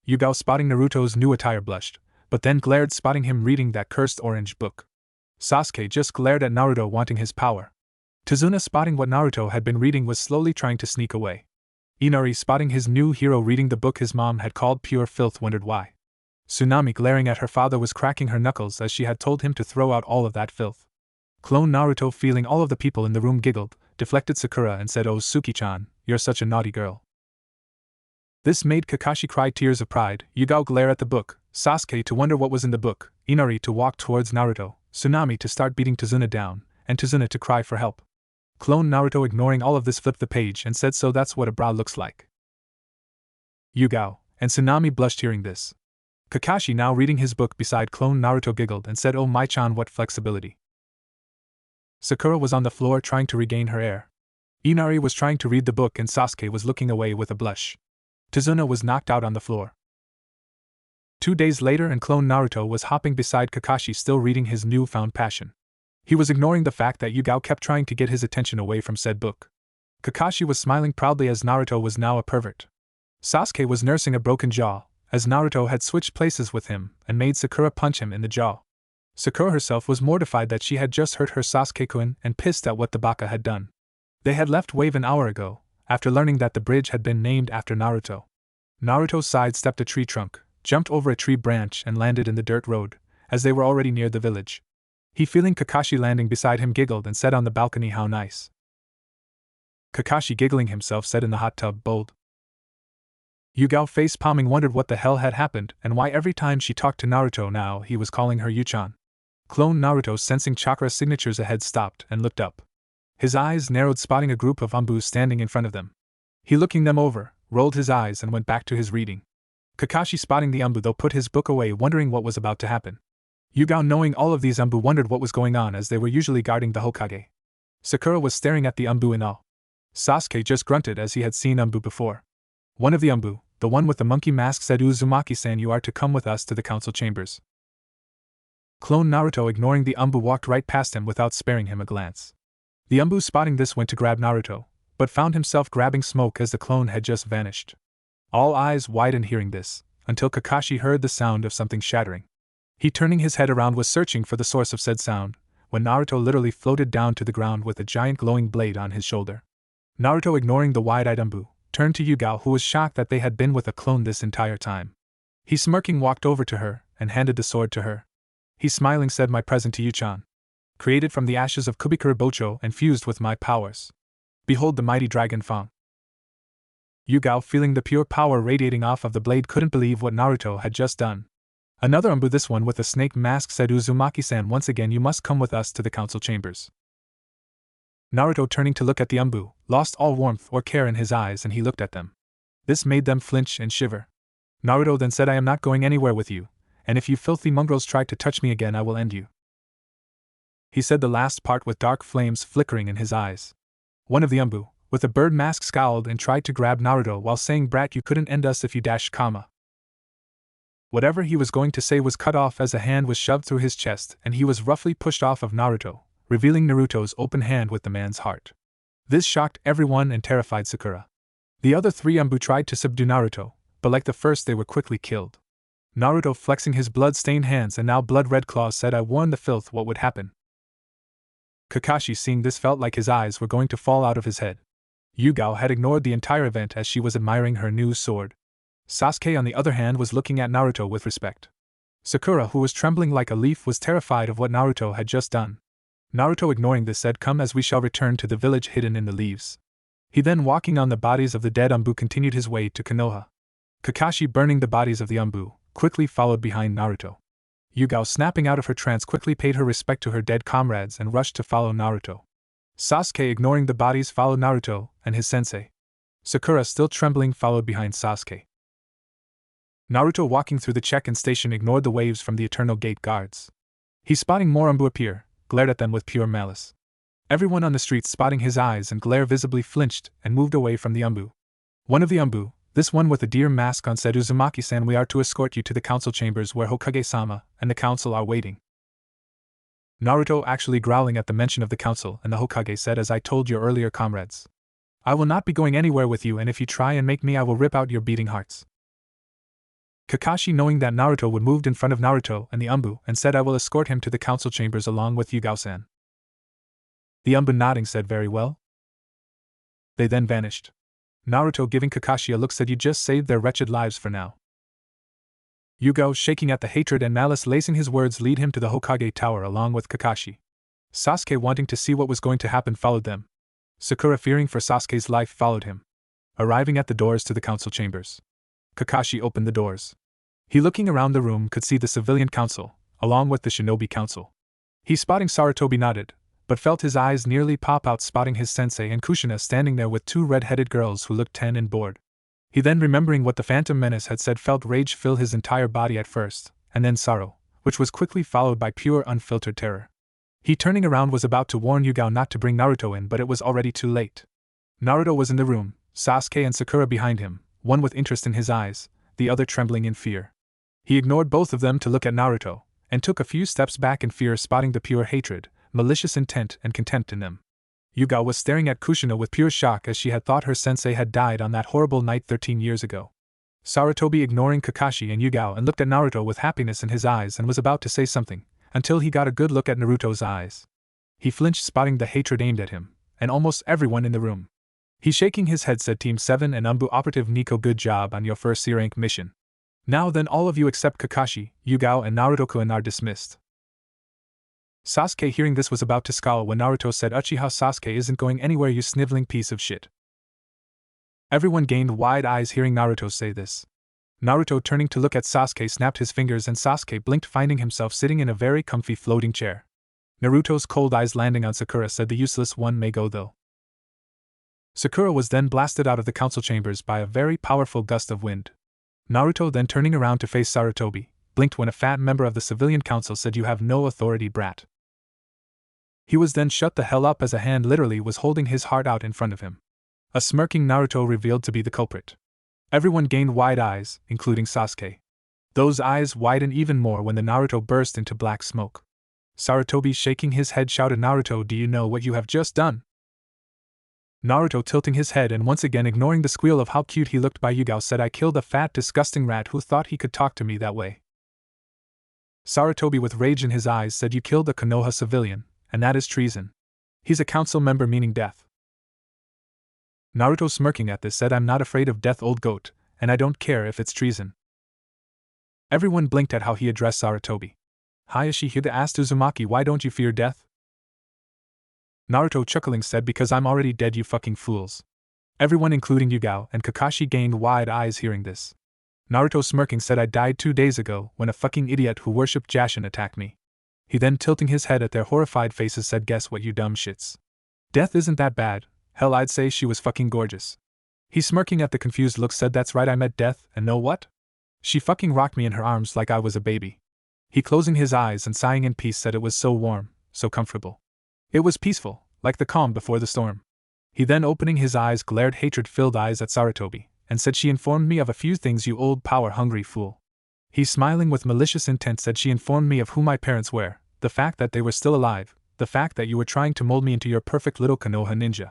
Yugao, spotting Naruto's new attire, blushed, but then glared, spotting him reading that cursed orange book. Sasuke just glared at Naruto, wanting his power. Tazuna, spotting what Naruto had been reading, was slowly trying to sneak away. Inari, spotting his new hero reading the book his mom had called pure filth, wondered why. Tsunami, glaring at her father, was cracking her knuckles as she had told him to throw out all of that filth. Clone Naruto, feeling all of the people in the room, giggled, deflected Sakura and said, "Oh, Suki-chan, you're such a naughty girl." This made Kakashi cry tears of pride, Yugao glare at the book, Sasuke to wonder what was in the book, Inari to walk towards Naruto, Tsunami to start beating Tazuna down, and Tazuna to cry for help. Clone Naruto, ignoring all of this, flipped the page and said, "So that's what a bra looks like." Yugao and Tsunami blushed hearing this. Kakashi, now reading his book beside Clone Naruto, giggled and said, "Oh my-chan, what flexibility." Sakura was on the floor trying to regain her air. Inari was trying to read the book and Sasuke was looking away with a blush. Tazuna was knocked out on the floor. 2 days later, and Clone Naruto was hopping beside Kakashi, still reading his newfound passion. He was ignoring the fact that Yugao kept trying to get his attention away from said book. Kakashi was smiling proudly as Naruto was now a pervert. Sasuke was nursing a broken jaw, as Naruto had switched places with him and made Sakura punch him in the jaw. Sakura herself was mortified that she had just hurt her Sasuke-kun and pissed at what the baka had done. They had left Wave an hour ago, after learning that the bridge had been named after Naruto. Naruto sidestepped a tree trunk, jumped over a tree branch and landed in the dirt road, as they were already near the village. He, feeling Kakashi landing beside him, giggled and said on the balcony, "How nice." Kakashi, giggling himself, said in the hot tub, "Bold." Yugao, face palming, wondered what the hell had happened and why every time she talked to Naruto now he was calling her Yu-chan. Clone Naruto, sensing chakra signatures ahead, stopped and looked up. His eyes narrowed, spotting a group of Anbu standing in front of them. He, looking them over, rolled his eyes and went back to his reading. Kakashi, spotting the Anbu though, put his book away, wondering what was about to happen. Yugao, knowing all of these Anbu, wondered what was going on as they were usually guarding the Hokage. Sakura was staring at the Anbu in awe. Sasuke just grunted as he had seen Anbu before. One of the Anbu, the one with the monkey mask, said, "Uzumaki-san, you are to come with us to the council chambers." Clone Naruto, ignoring the Anbu, walked right past him without sparing him a glance. The Anbu, spotting this, went to grab Naruto, but found himself grabbing Smoke as the clone had just vanished. All eyes widened hearing this, until Kakashi heard the sound of something shattering. He, turning his head around, was searching for the source of said sound, when Naruto literally floated down to the ground with a giant glowing blade on his shoulder. Naruto, ignoring the wide-eyed Anbu, turned to Yugao, who was shocked that they had been with a clone this entire time. He, smirking, walked over to her and handed the sword to her. He, smiling, said, "My present to you, Chan. Created from the ashes of Kubikura Bocho and fused with my powers. Behold the mighty dragon Fang." Yugao, feeling the pure power radiating off of the blade, couldn't believe what Naruto had just done. Another Anbu, this one with a snake mask, said, "Uzumaki-san, once again you must come with us to the council chambers." Naruto, turning to look at the Anbu, lost all warmth or care in his eyes and he looked at them. This made them flinch and shiver. Naruto then said, "I am not going anywhere with you, and if you filthy mongrels try to touch me again I will end you." He said the last part with dark flames flickering in his eyes. One of the Anbu, with a bird mask, scowled and tried to grab Naruto while saying, "Brat, you couldn't end us if you dash, comma." Whatever he was going to say was cut off as a hand was shoved through his chest and he was roughly pushed off of Naruto, revealing Naruto's open hand with the man's heart. This shocked everyone and terrified Sakura. The other 3 Anbu tried to subdue Naruto, but like the first they were quickly killed. Naruto, flexing his blood-stained hands and now blood-red claws, said, "I warned the filth what would happen." Kakashi, seeing this, felt like his eyes were going to fall out of his head. Yugao had ignored the entire event as she was admiring her new sword. Sasuke, on the other hand, was looking at Naruto with respect. Sakura, who was trembling like a leaf, was terrified of what Naruto had just done. Naruto, ignoring this, said, "Come, as we shall return to the village hidden in the leaves." He then, walking on the bodies of the dead Anbu, continued his way to Konoha. Kakashi, burning the bodies of the Anbu, quickly followed behind Naruto. Yugao, snapping out of her trance, quickly paid her respect to her dead comrades and rushed to follow Naruto. Sasuke, ignoring the bodies, followed Naruto and his sensei. Sakura, still trembling, followed behind Sasuke. Naruto, walking through the check-in station, ignored the waves from the Eternal Gate guards. He, spotting more Anbu appear, glared at them with pure malice. Everyone on the street spotting his eyes and glare visibly flinched and moved away from the umbu. One of the umbu, this one with the deer mask on, said, Uzumaki-san, we are to escort you to the council chambers where Hokage-sama and the council are waiting. Naruto actually growling at the mention of the council, and the Hokage said, as I told your earlier comrades, I will not be going anywhere with you, and if you try and make me, I will rip out your beating hearts. Kakashi, knowing that Naruto would, moved in front of Naruto and the umbu and said, I will escort him to the council chambers along with Yugao-san. The umbu, nodding, said, very well. They then vanished. Naruto, giving Kakashi a look, said, you just saved their wretched lives for now. Yugao, shaking at the hatred and malice lacing his words, lead him to the Hokage tower along with Kakashi. Sasuke, wanting to see what was going to happen, followed them. Sakura, fearing for Sasuke's life, followed him. Arriving at the doors to the council chambers, Kakashi opened the doors. He, looking around the room, could see the civilian council, along with the shinobi council. He, spotting Sarutobi, nodded, but felt his eyes nearly pop out, spotting his sensei and Kushina standing there with two red-headed girls who looked 10 and bored. He then, remembering what the Phantom Menace had said, felt rage fill his entire body at first, and then sorrow, which was quickly followed by pure unfiltered terror. He, turning around, was about to warn Yugao not to bring Naruto in, but it was already too late. Naruto was in the room, Sasuke and Sakura behind him, one with interest in his eyes, the other trembling in fear. He ignored both of them to look at Naruto, and took a few steps back in fear, spotting the pure hatred, malicious intent, and contempt in them. Yugao was staring at Kushina with pure shock, as she had thought her sensei had died on that horrible night 13 years ago. Sarutobi, ignoring Kakashi and Yugao, and looked at Naruto with happiness in his eyes and was about to say something, until he got a good look at Naruto's eyes. He flinched, spotting the hatred aimed at him, and almost everyone in the room. He, shaking his head, said, Team 7 and Umbu Operative Nico, good job on your first C-rank mission. Now then, all of you except Kakashi, Yugao and Naruto-kun are dismissed. Sasuke, hearing this, was about to scowl when Naruto said, Uchiha Sasuke isn't going anywhere, you sniveling piece of shit. Everyone gained wide eyes hearing Naruto say this. Naruto, turning to look at Sasuke, snapped his fingers and Sasuke blinked, finding himself sitting in a very comfy floating chair. Naruto's cold eyes landing on Sakura said, the useless one may go though. Sakura was then blasted out of the council chambers by a very powerful gust of wind. Naruto, then turning around to face Sarutobi, blinked when a fat member of the civilian council said, you have no authority, brat. He was then shut the hell up, as a hand literally was holding his heart out in front of him. A smirking Naruto revealed to be the culprit. Everyone gained wide eyes, including Sasuke. Those eyes widened even more when the Naruto burst into black smoke. Sarutobi, shaking his head, shouted, Naruto, do you know what you have just done? Naruto, tilting his head and once again ignoring the squeal of how cute he looked by Yugao, said, I killed a fat disgusting rat who thought he could talk to me that way. Sarutobi, with rage in his eyes, said, you killed a Konoha civilian, and that is treason. He's a council member, meaning death. Naruto, smirking at this, said, I'm not afraid of death, old goat, and I don't care if it's treason. Everyone blinked at how he addressed Sarutobi. Hayashi here asked Uzumaki, why don't you fear death? Naruto, chuckling, said, because I'm already dead, you fucking fools. Everyone, including Yugao and Kakashi, gained wide eyes hearing this. Naruto, smirking, said, I died 2 days ago when a fucking idiot who worshipped Jashin attacked me. He then, tilting his head at their horrified faces, said, guess what, you dumb shits. Death isn't that bad. Hell, I'd say she was fucking gorgeous. He, smirking at the confused look, said, that's right, I met death, and know what? She fucking rocked me in her arms like I was a baby. He, closing his eyes and sighing in peace, said, it was so warm, so comfortable. It was peaceful, like the calm before the storm. He then, opening his eyes, glared hatred-filled eyes at Sarutobi, and said, she informed me of a few things, you old power-hungry fool. He, smiling with malicious intent, said, she informed me of who my parents were, the fact that they were still alive, the fact that you were trying to mold me into your perfect little Konoha ninja.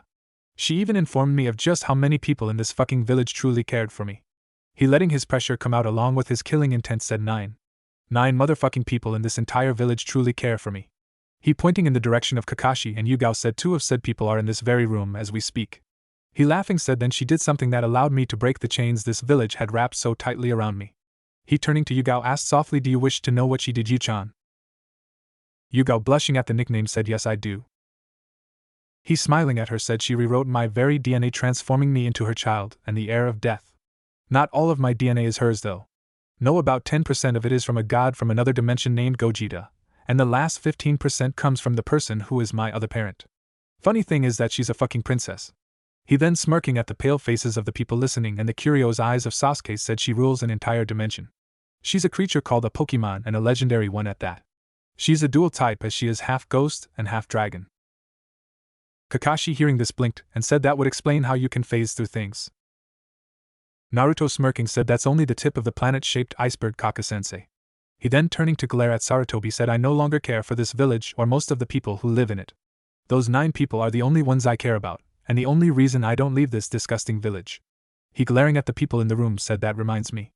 She even informed me of just how many people in this fucking village truly cared for me. He, letting his pressure come out along with his killing intent, said, 9 motherfucking people in this entire village truly care for me. He, pointing in the direction of Kakashi and Yugao, said, 2 of said people are in this very room as we speak. He, laughing, said, then she did something that allowed me to break the chains this village had wrapped so tightly around me. He, turning to Yugao, asked softly, do you wish to know what she did, Yu-chan? Yugao, blushing at the nickname, said, yes, I do. He, smiling at her, said, she rewrote my very DNA, transforming me into her child and the heir of death. Not all of my DNA is hers though. No, about 10% of it is from a god from another dimension named Gogeta, and the last 15% comes from the person who is my other parent. Funny thing is that she's a fucking princess. He, then, smirking at the pale faces of the people listening and the curious eyes of Sasuke, said, she rules an entire dimension. She's a creature called a Pokemon, and a legendary one at that. She's a dual type, as she is half ghost and half dragon. Kakashi hearing this blinked and said that would explain how you can phase through things. Naruto smirking said that's only the tip of the planet-shaped iceberg, Kaka-sensei. He then turning to glare at Sarutobi said I no longer care for this village or most of the people who live in it. Those 9 people are the only ones I care about, and the only reason I don't leave this disgusting village. He glaring at the people in the room said that reminds me.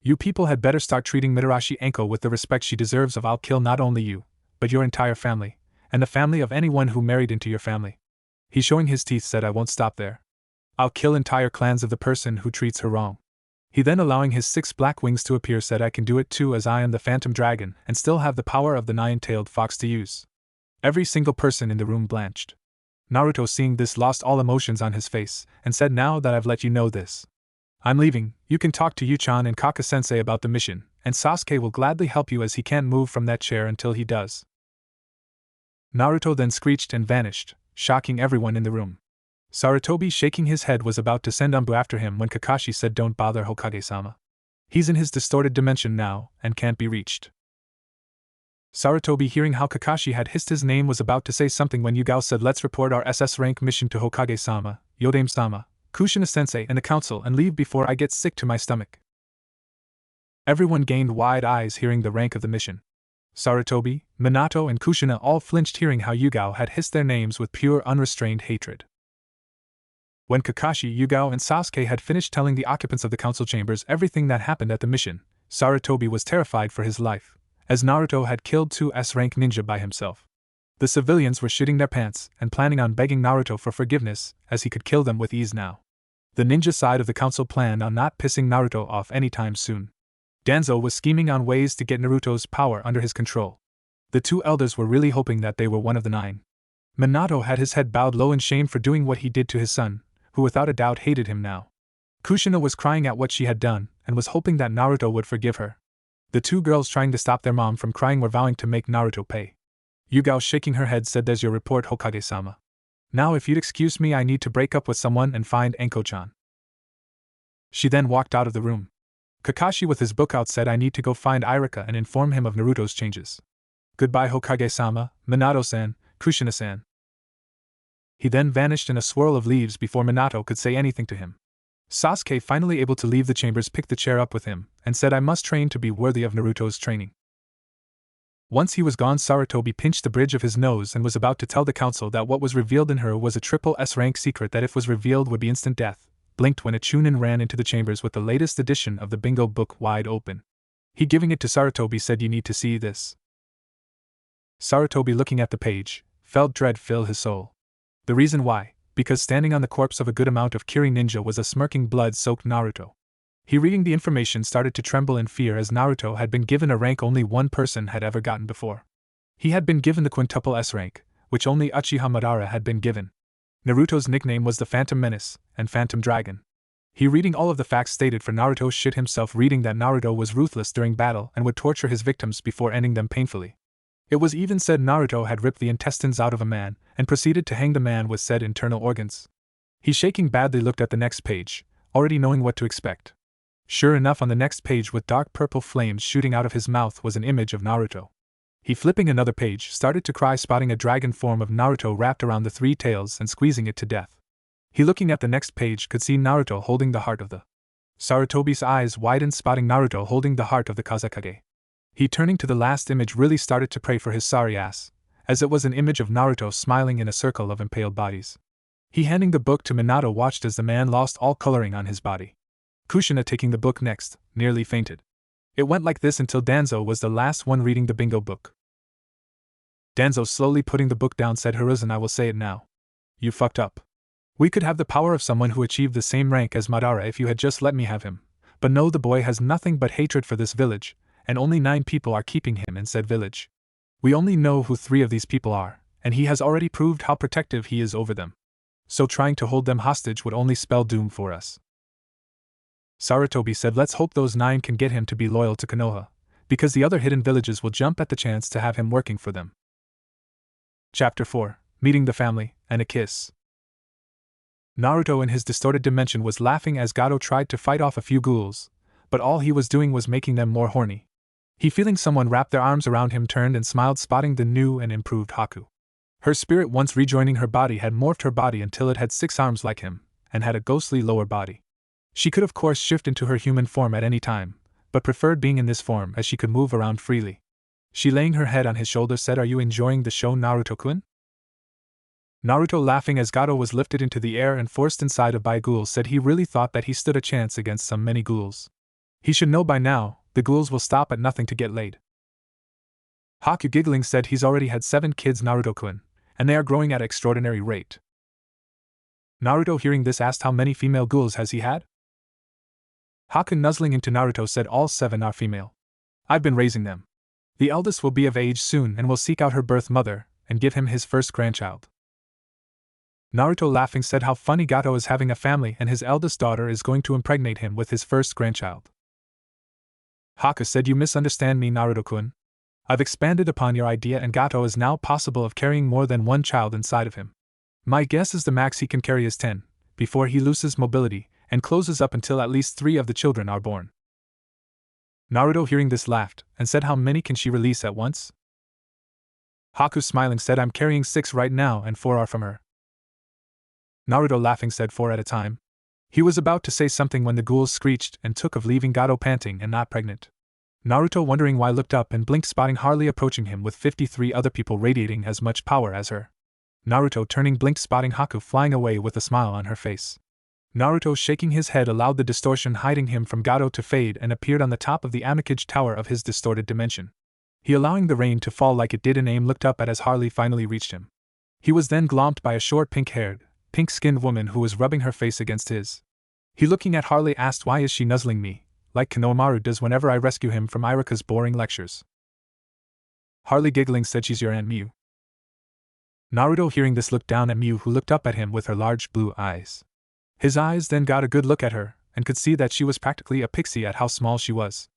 You people had better start treating Mitarashi Enko with the respect she deserves of I'll kill not only you, but your entire family, and the family of anyone who married into your family. He showing his teeth said I won't stop there. I'll kill entire clans of the person who treats her wrong. He then allowing his 6 black wings to appear said I can do it too as I am the Phantom Dragon and still have the power of the 9-tailed fox to use. Every single person in the room blanched. Naruto seeing this lost all emotions on his face and said now that I've let you know this. I'm leaving, you can talk to Yu-chan and Kaka-sensei about the mission, and Sasuke will gladly help you as he can't move from that chair until he does. Naruto then screeched and vanished, shocking everyone in the room. Sarutobi shaking his head was about to send Umbu after him when Kakashi said don't bother Hokage-sama. He's in his distorted dimension now, and can't be reached. Sarutobi hearing how Kakashi had hissed his name was about to say something when Yugao said let's report our SS rank mission to Hokage-sama, Yodame-sama, Kushina-sensei and the council and leave before I get sick to my stomach. Everyone gained wide eyes hearing the rank of the mission. Sarutobi, Minato and Kushina all flinched hearing how Yugao had hissed their names with pure unrestrained hatred. When Kakashi, Yugao and Sasuke had finished telling the occupants of the council chambers everything that happened at the mission, Sarutobi was terrified for his life, as Naruto had killed 2 S-rank ninja by himself. The civilians were shitting their pants and planning on begging Naruto for forgiveness, as he could kill them with ease now. The ninja side of the council planned on not pissing Naruto off anytime soon. Danzo was scheming on ways to get Naruto's power under his control. The 2 elders were really hoping that they were one of the 9. Minato had his head bowed low in shame for doing what he did to his son, who without a doubt hated him now. Kushina was crying at what she had done, and was hoping that Naruto would forgive her. The 2 girls trying to stop their mom from crying were vowing to make Naruto pay. Yugao shaking her head said there's your report Hokage-sama. Now if you'd excuse me I need to break up with someone and find Enko-chan. She then walked out of the room. Kakashi with his book out said I need to go find Irika and inform him of Naruto's changes. Goodbye Hokage-sama, Minato-san, Kushina-san. He then vanished in a swirl of leaves before Minato could say anything to him. Sasuke finally able to leave the chambers picked the chair up with him, and said I must train to be worthy of Naruto's training. Once he was gone Sarutobi pinched the bridge of his nose and was about to tell the council that what was revealed in her was a triple S-rank secret that if was revealed would be instant death, blinked when a Chunin ran into the chambers with the latest edition of the bingo book wide open. He giving it to Sarutobi said you need to see this. Sarutobi looking at the page, felt dread fill his soul. The reason why, because standing on the corpse of a good amount of Kiri ninja was a smirking blood-soaked Naruto. He reading the information started to tremble in fear as Naruto had been given a rank only one person had ever gotten before. He had been given the quintuple S rank, which only Uchiha Madara had been given. Naruto's nickname was the Phantom Menace and Phantom Dragon. He reading all of the facts stated for Naruto shit himself reading that Naruto was ruthless during battle and would torture his victims before ending them painfully. It was even said Naruto had ripped the intestines out of a man and proceeded to hang the man with said internal organs. He shaking badly looked at the next page, already knowing what to expect. Sure enough on the next page with dark purple flames shooting out of his mouth was an image of Naruto. He flipping another page started to cry spotting a dragon form of Naruto wrapped around the 3 tails and squeezing it to death. He looking at the next page could see Naruto holding the heart of the Sarutobi's eyes widened spotting Naruto holding the heart of the Kazekage. He turning to the last image really started to pray for his sorry ass, as it was an image of Naruto smiling in a circle of impaled bodies. He handing the book to Minato watched as the man lost all coloring on his body. Kushina taking the book next, nearly fainted. It went like this until Danzo was the last one reading the bingo book. Danzo slowly putting the book down said Hiruzen I will say it now. You fucked up. We could have the power of someone who achieved the same rank as Madara if you had just let me have him, but no the boy has nothing but hatred for this village, and only 9 people are keeping him in said village. We only know who 3 of these people are, and he has already proved how protective he is over them. So trying to hold them hostage would only spell doom for us. Sarutobi said let's hope those 9 can get him to be loyal to Konoha, because the other hidden villages will jump at the chance to have him working for them. Chapter 4, Meeting the Family, and a Kiss. Naruto in his distorted dimension was laughing as Gato tried to fight off a few ghouls, but all he was doing was making them more horny. He feeling someone wrap their arms around him turned and smiled spotting the new and improved Haku. Her spirit once rejoining her body had morphed her body until it had 6 arms like him, and had a ghostly lower body. She could of course shift into her human form at any time, but preferred being in this form as she could move around freely. She laying her head on his shoulder said, "Are you enjoying the show, Naruto-kun?" Naruto, laughing as Gato was lifted into the air and forced inside of by ghouls, said he really thought that he stood a chance against some many ghouls. He should know by now, the ghouls will stop at nothing to get laid. Haku, giggling, said he's already had 7 kids, Naruto-kun, and they are growing at an extraordinary rate. Naruto, hearing this, asked how many female ghouls has he had? Haku, nuzzling into Naruto, said all 7 are female. I've been raising them. The eldest will be of age soon and will seek out her birth mother and give him his first grandchild. Naruto, laughing, said how funny Gato is having a family and his eldest daughter is going to impregnate him with his first grandchild. Haku said, "You misunderstand me, Naruto-kun. I've expanded upon your idea and Gato is now possible of carrying more than 1 child inside of him. My guess is the max he can carry is 10, before he loses mobility and closes up until at least 3 of the children are born." Naruto, hearing this, laughed and said, "How many can she release at once?" Haku, smiling, said, "I'm carrying 6 right now and 4 are from her." Naruto, laughing, said, 4 at a time. He was about to say something when the ghouls screeched and took of leaving Gato panting and not pregnant. Naruto, wondering why, looked up and blinked, spotting Harley approaching him with 53 other people radiating as much power as her. Naruto, turning, blinked, spotting Haku flying away with a smile on her face. Naruto, shaking his head, allowed the distortion hiding him from Gato to fade and appeared on the top of the Amikage tower of his distorted dimension. He, allowing the rain to fall like it did in aim, looked up at as Harley finally reached him. He was then glomped by a short pink-haired, pink-skinned woman who was rubbing her face against his. He, looking at Harley, asked, "Why is she nuzzling me, like Konohamaru does whenever I rescue him from Irika's boring lectures?" Harley, giggling, said, "She's your Aunt Mew." Naruto, hearing this, looked down at Mew, who looked up at him with her large blue eyes. His eyes then got a good look at her, and could see that she was practically a pixie at how small she was.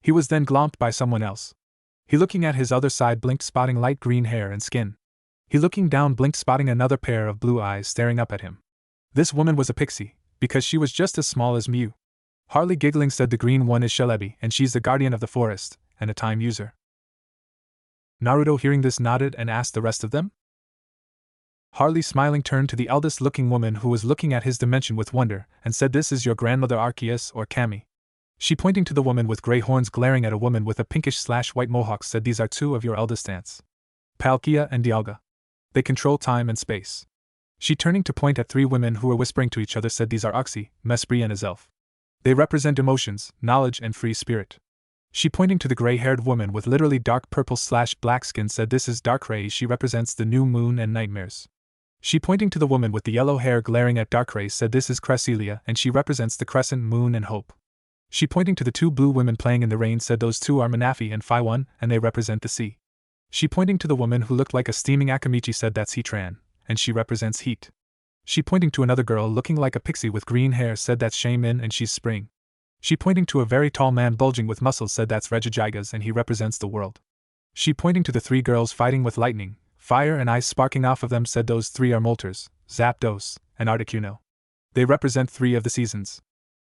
He was then glomped by someone else. He, looking at his other side, blinked, spotting light green hair and skin. He, looking down, blinked, spotting another pair of blue eyes staring up at him. This woman was a pixie, because she was just as small as Mew. Harley, giggling, said, "The green one is Shalebi, and she's the guardian of the forest, and a time user." Naruto, hearing this, nodded and asked the rest of them. Harley, smiling, turned to the eldest-looking woman who was looking at his dimension with wonder, and said, "This is your grandmother Arceus or Kami." She, pointing to the woman with gray horns glaring at a woman with a pinkish/white mohawk, said, "These are 2 of your eldest aunts, Palkia and Dialga. They control time and space." She, turning to point at 3 women who were whispering to each other, said, "These are Oxy, Mespri, and Azelf. They represent emotions, knowledge, and free spirit." She, pointing to the gray-haired woman with literally dark purple/black skin, said, "This is Darkrai. She represents the new moon and nightmares." She, pointing to the woman with the yellow hair glaring at Darkrai, said, "This is Cresselia, and she represents the crescent moon and hope." She, pointing to the 2 blue women playing in the rain, said, "Those 2 are Manafi and Phi-1, and they represent the sea." She, pointing to the woman who looked like a steaming Akamichi, said, "That's Heatran, and she represents heat." She, pointing to another girl looking like a pixie with green hair, said, "That's Shaymin, and she's spring." She, pointing to a very tall man bulging with muscles, said, "That's Regigigas, and he represents the world." She, pointing to the 3 girls fighting with lightning, fire, and ice sparking off of them, said, "Those 3 are Moltres, Zapdos, and Articuno. They represent 3 of the seasons."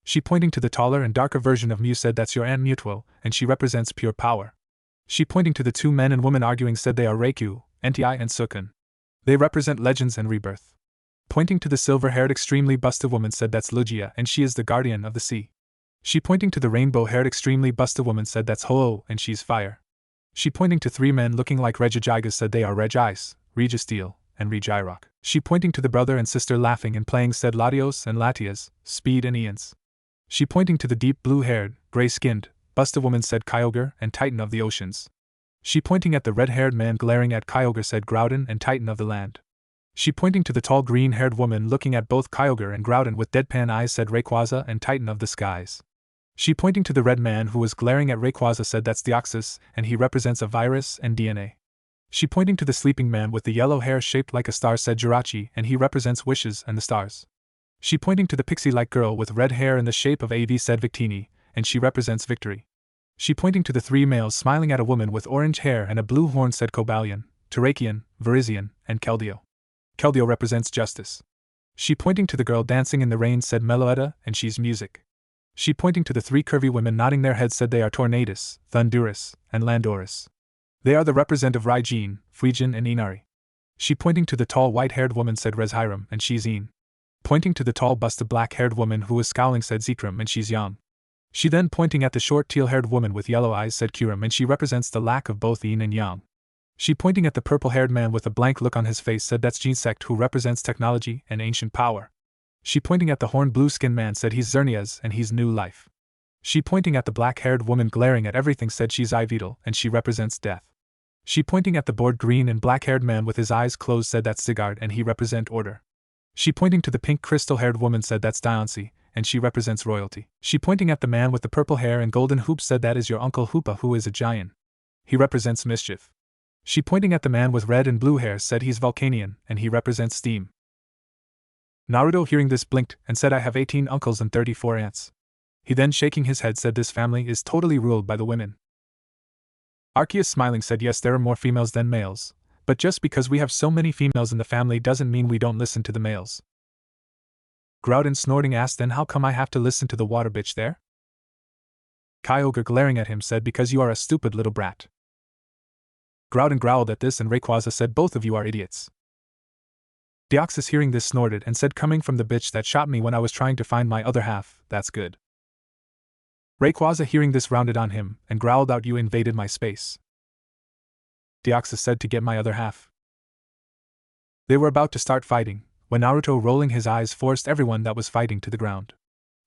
She, pointing to the taller and darker version of Mew, said, "That's your Aunt Mutuo, and she represents pure power." She, pointing to the 2 men and women arguing, said, "They are Reiku, Entei, and Sukun. They represent legends and rebirth." Pointing to the silver-haired, extremely busted woman, said, "That's Lugia, and she is the guardian of the sea." She, pointing to the rainbow-haired, extremely busted woman, said, "That's Ho-Oh, and she's fire." She, pointing to 3 men looking like Regigigas, said, "They are Regice, Registeel, and Regirock." She, pointing to the brother and sister laughing and playing, said, "Latios and Latias, Speed and Eons." She, pointing to the deep blue-haired, gray-skinned, busted woman, said, "Kyogre and Titan of the oceans." She, pointing at the red-haired man glaring at Kyogre, said, "Groudon and Titan of the land." She, pointing to the tall green-haired woman looking at both Kyogre and Groudon with deadpan eyes, said, "Rayquaza and Titan of the skies." She, pointing to the red man who was glaring at Rayquaza, said, "That's Deoxys, and he represents a virus and DNA." She, pointing to the sleeping man with the yellow hair shaped like a star, said, "Jirachi, and he represents wishes and the stars." She, pointing to the pixie-like girl with red hair in the shape of AV, said, "Victini, and she represents victory." She, pointing to the 3 males smiling at a woman with orange hair and a blue horn, said, "Cobalion, Terrakion, Virizion, and Keldeo. Keldeo represents justice." She, pointing to the girl dancing in the rain, said, "Meloetta, and she's music." She, pointing to the 3 curvy women nodding their heads, said, "They are Tornadus, Thunderus, and Landorus. They are the representative Raijin, Fuijin, and Inari." She pointing to the tall white-haired woman said Res Hiram, and she's Een. Pointing to the tall busted black-haired woman who was scowling said Zikram, and she's Yang. She then pointing at the short teal-haired woman with yellow eyes said Kuram, and she represents the lack of both Een and Yang. She pointing at the purple-haired man with a blank look on his face said that's Jin Sect, who represents technology and ancient power. She pointing at the horned blue-skinned man said he's Xerneas and he's new life. She pointing at the black-haired woman glaring at everything said she's Ividal and she represents death. She pointing at the bored green and black-haired man with his eyes closed said that's Sigard and he represent order. She pointing to the pink crystal-haired woman said that's Dioncy and she represents royalty. She pointing at the man with the purple hair and golden hoops said that is your uncle Hoopa, who is a giant. He represents mischief. She pointing at the man with red and blue hair said he's Vulcanian and he represents steam. Naruto hearing this blinked and said I have 18 uncles and 34 aunts. He then shaking his head said this family is totally ruled by the women. Arceus smiling said yes, there are more females than males, but just because we have so many females in the family doesn't mean we don't listen to the males. Groudon snorting asked then how come I have to listen to the water bitch there? Kyogre glaring at him said because you are a stupid little brat. Groudon growled at this and Rayquaza said both of you are idiots. Deoxys hearing this snorted and said coming from the bitch that shot me when I was trying to find my other half, that's good. Rayquaza hearing this rounded on him and growled out you invaded my space. Deoxys said to get my other half. They were about to start fighting, when Naruto rolling his eyes forced everyone that was fighting to the ground.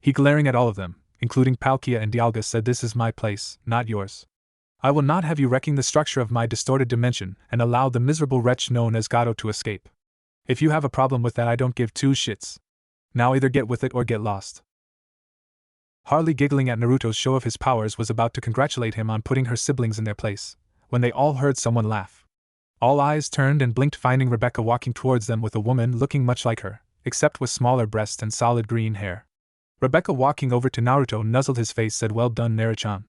He glaring at all of them, including Palkia and Dialga said this is my place, not yours. I will not have you wrecking the structure of my distorted dimension and allow the miserable wretch known as Gato to escape. If you have a problem with that I don't give two shits. Now either get with it or get lost. Harley giggling at Naruto's show of his powers was about to congratulate him on putting her siblings in their place, when they all heard someone laugh. All eyes turned and blinked finding Rebecca walking towards them with a woman looking much like her, except with smaller breasts and solid green hair. Rebecca walking over to Naruto nuzzled his face said well done Naruto-chan.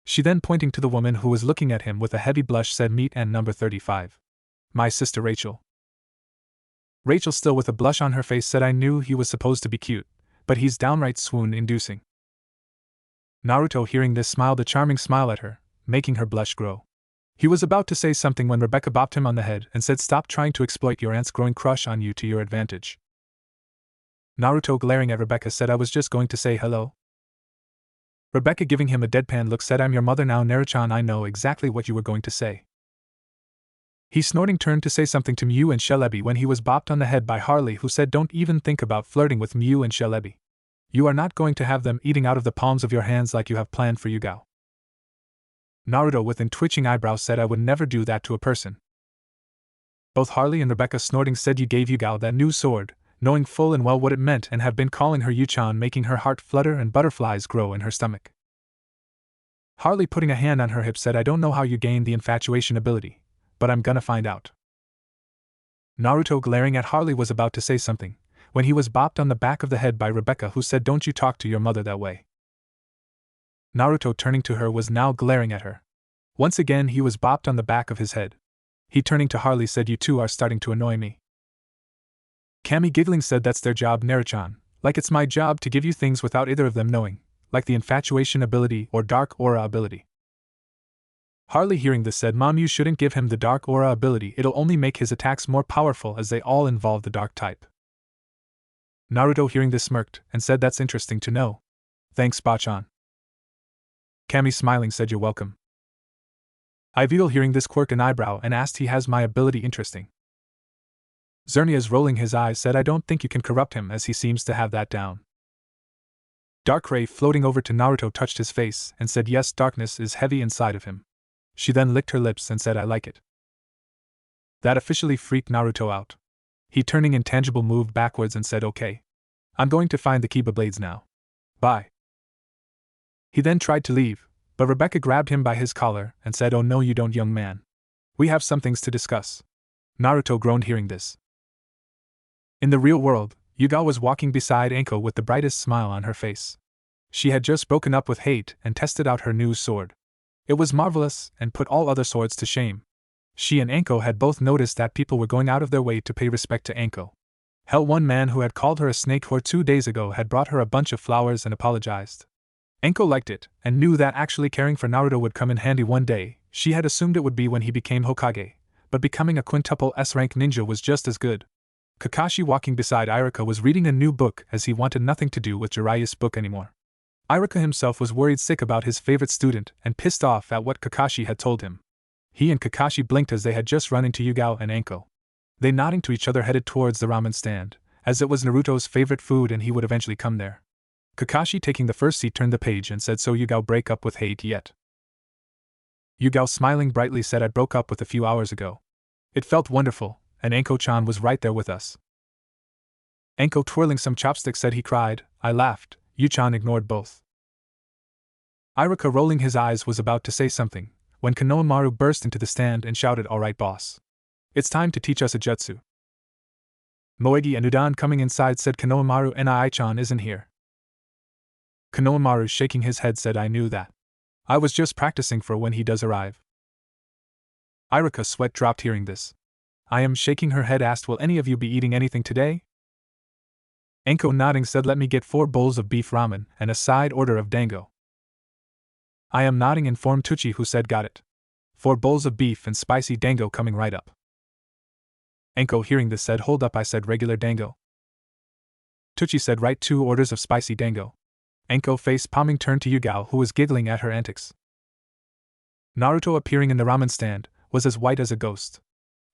She then pointing to the woman who was looking at him with a heavy blush said meet and number 35. My sister Rachel. Rachel still with a blush on her face said I knew he was supposed to be cute, but he's downright swoon-inducing. Naruto hearing this smiled a charming smile at her, making her blush grow. He was about to say something when Rebecca bopped him on the head and said stop trying to exploit your aunt's growing crush on you to your advantage. Naruto glaring at Rebecca said I was just going to say hello. Rebecca giving him a deadpan look said I'm your mother now Naruto-chan I know exactly what you were going to say. He snorting turned to say something to Mew and Celebi when he was bopped on the head by Harley who said don't even think about flirting with Mew and Celebi. You are not going to have them eating out of the palms of your hands like you have planned for Yugao. Naruto with twitching eyebrows said I would never do that to a person. Both Harley and Rebecca snorting said you gave Yugao that new sword, knowing full and well what it meant and have been calling her Yu-chan making her heart flutter and butterflies grow in her stomach. Harley putting a hand on her hip said I don't know how you gained the infatuation ability, but I'm gonna find out. Naruto glaring at Harley was about to say something, when he was bopped on the back of the head by Rebecca who said don't you talk to your mother that way. Naruto turning to her was now glaring at her. Once again he was bopped on the back of his head. He turning to Harley said you two are starting to annoy me. Cammy giggling said that's their job Naruto-chan, like it's my job to give you things without either of them knowing, like the infatuation ability or dark aura ability. Harley hearing this said Mom you shouldn't give him the dark aura ability, it'll only make his attacks more powerful as they all involve the dark type. Naruto hearing this smirked and said that's interesting to know. Thanks Ba-chan. Cammy smiling said you're welcome. Ividal hearing this quirked an eyebrow and asked he has my ability interesting. Xerneas rolling his eyes said I don't think you can corrupt him as he seems to have that down. Darkrai floating over to Naruto touched his face and said yes darkness is heavy inside of him. She then licked her lips and said I like it. That officially freaked Naruto out. He turning intangible moved backwards and said okay. I'm going to find the Kiba blades now. Bye. He then tried to leave, but Rebecca grabbed him by his collar and said oh no you don't young man. We have some things to discuss. Naruto groaned hearing this. In the real world, Yugao was walking beside Anko with the brightest smile on her face. She had just broken up with Hate and tested out her new sword. It was marvelous and put all other swords to shame. She and Anko had both noticed that people were going out of their way to pay respect to Anko. Hell, one man who had called her a snake whore 2 days ago had brought her a bunch of flowers and apologized. Anko liked it, and knew that actually caring for Naruto would come in handy one day. She had assumed it would be when he became Hokage, but becoming a quintuple S-rank ninja was just as good. Kakashi, walking beside Iruka, was reading a new book as he wanted nothing to do with Jiraiya's book anymore. Iruka himself was worried sick about his favorite student and pissed off at what Kakashi had told him. He and Kakashi blinked as they had just run into Yugao and Anko. They, nodding to each other, headed towards the ramen stand, as it was Naruto's favorite food and he would eventually come there. Kakashi, taking the first seat, turned the page and said, "So Yugao break up with Hate yet?" Yugao, smiling brightly, said, "I broke up with a few hours ago. It felt wonderful, and Anko-chan was right there with us." Anko, twirling some chopsticks, said he cried. I laughed. Yu-chan ignored both. Iruka, rolling his eyes, was about to say something when Konohamaru burst into the stand and shouted, "All right, boss. It's time to teach us a jutsu." Moegi and Udon, coming inside, said, "Konohamaru Nai-chan isn't here." Konohamaru, shaking his head, said, "I knew that. I was just practicing for when he does arrive." Iruka, sweat dropped hearing this. I am, shaking her head, asked, "Will any of you be eating anything today?" Anko, nodding, said, "Let me get 4 bowls of beef ramen and a side order of dango." I am, nodding, informed Tucci, who said, "Got it. 4 bowls of beef and spicy dango coming right up." Anko, hearing this, said, "Hold up," I said, "Regular dango?" Tucci said, "Right, 2 orders of spicy dango." Anko, face palming, turned to Yugao, who was giggling at her antics. Naruto, appearing in the ramen stand, was as white as a ghost.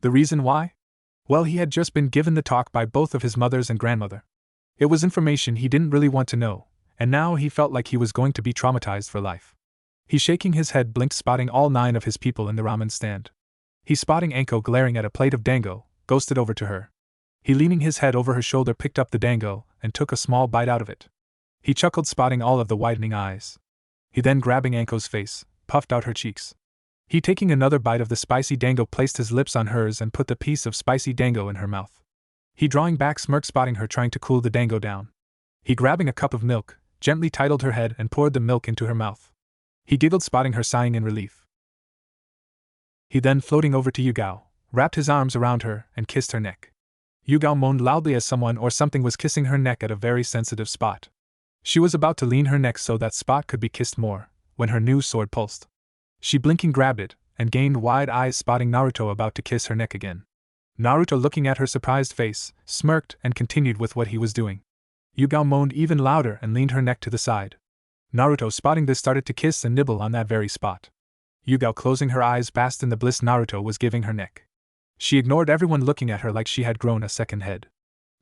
The reason why? Well, he had just been given the talk by both of his mothers and grandmother. It was information he didn't really want to know, and now he felt like he was going to be traumatized for life. He, shaking his head, blinked, spotting all 9 of his people in the ramen stand. He, spotting Anko glaring at a plate of dango, ghosted over to her. He, leaning his head over her shoulder, picked up the dango and took a small bite out of it. He chuckled, spotting all of the widening eyes. He then, grabbing Anko's face, puffed out her cheeks. He, taking another bite of the spicy dango, placed his lips on hers and put the piece of spicy dango in her mouth. He, drawing back, smirked, spotting her trying to cool the dango down. He, grabbing a cup of milk, gently titled her head and poured the milk into her mouth. He giggled, spotting her sighing in relief. He then, floating over to Yugao, wrapped his arms around her and kissed her neck. Yugao moaned loudly as someone or something was kissing her neck at a very sensitive spot. She was about to lean her neck so that spot could be kissed more, when her new sword pulsed. She, blinking, grabbed it, and gained wide eyes, spotting Naruto about to kiss her neck again. Naruto, looking at her surprised face, smirked and continued with what he was doing. Yugao moaned even louder and leaned her neck to the side. Naruto, spotting this, started to kiss and nibble on that very spot. Yugao, closing her eyes, basked in the bliss Naruto was giving her neck. She ignored everyone looking at her like she had grown a second head.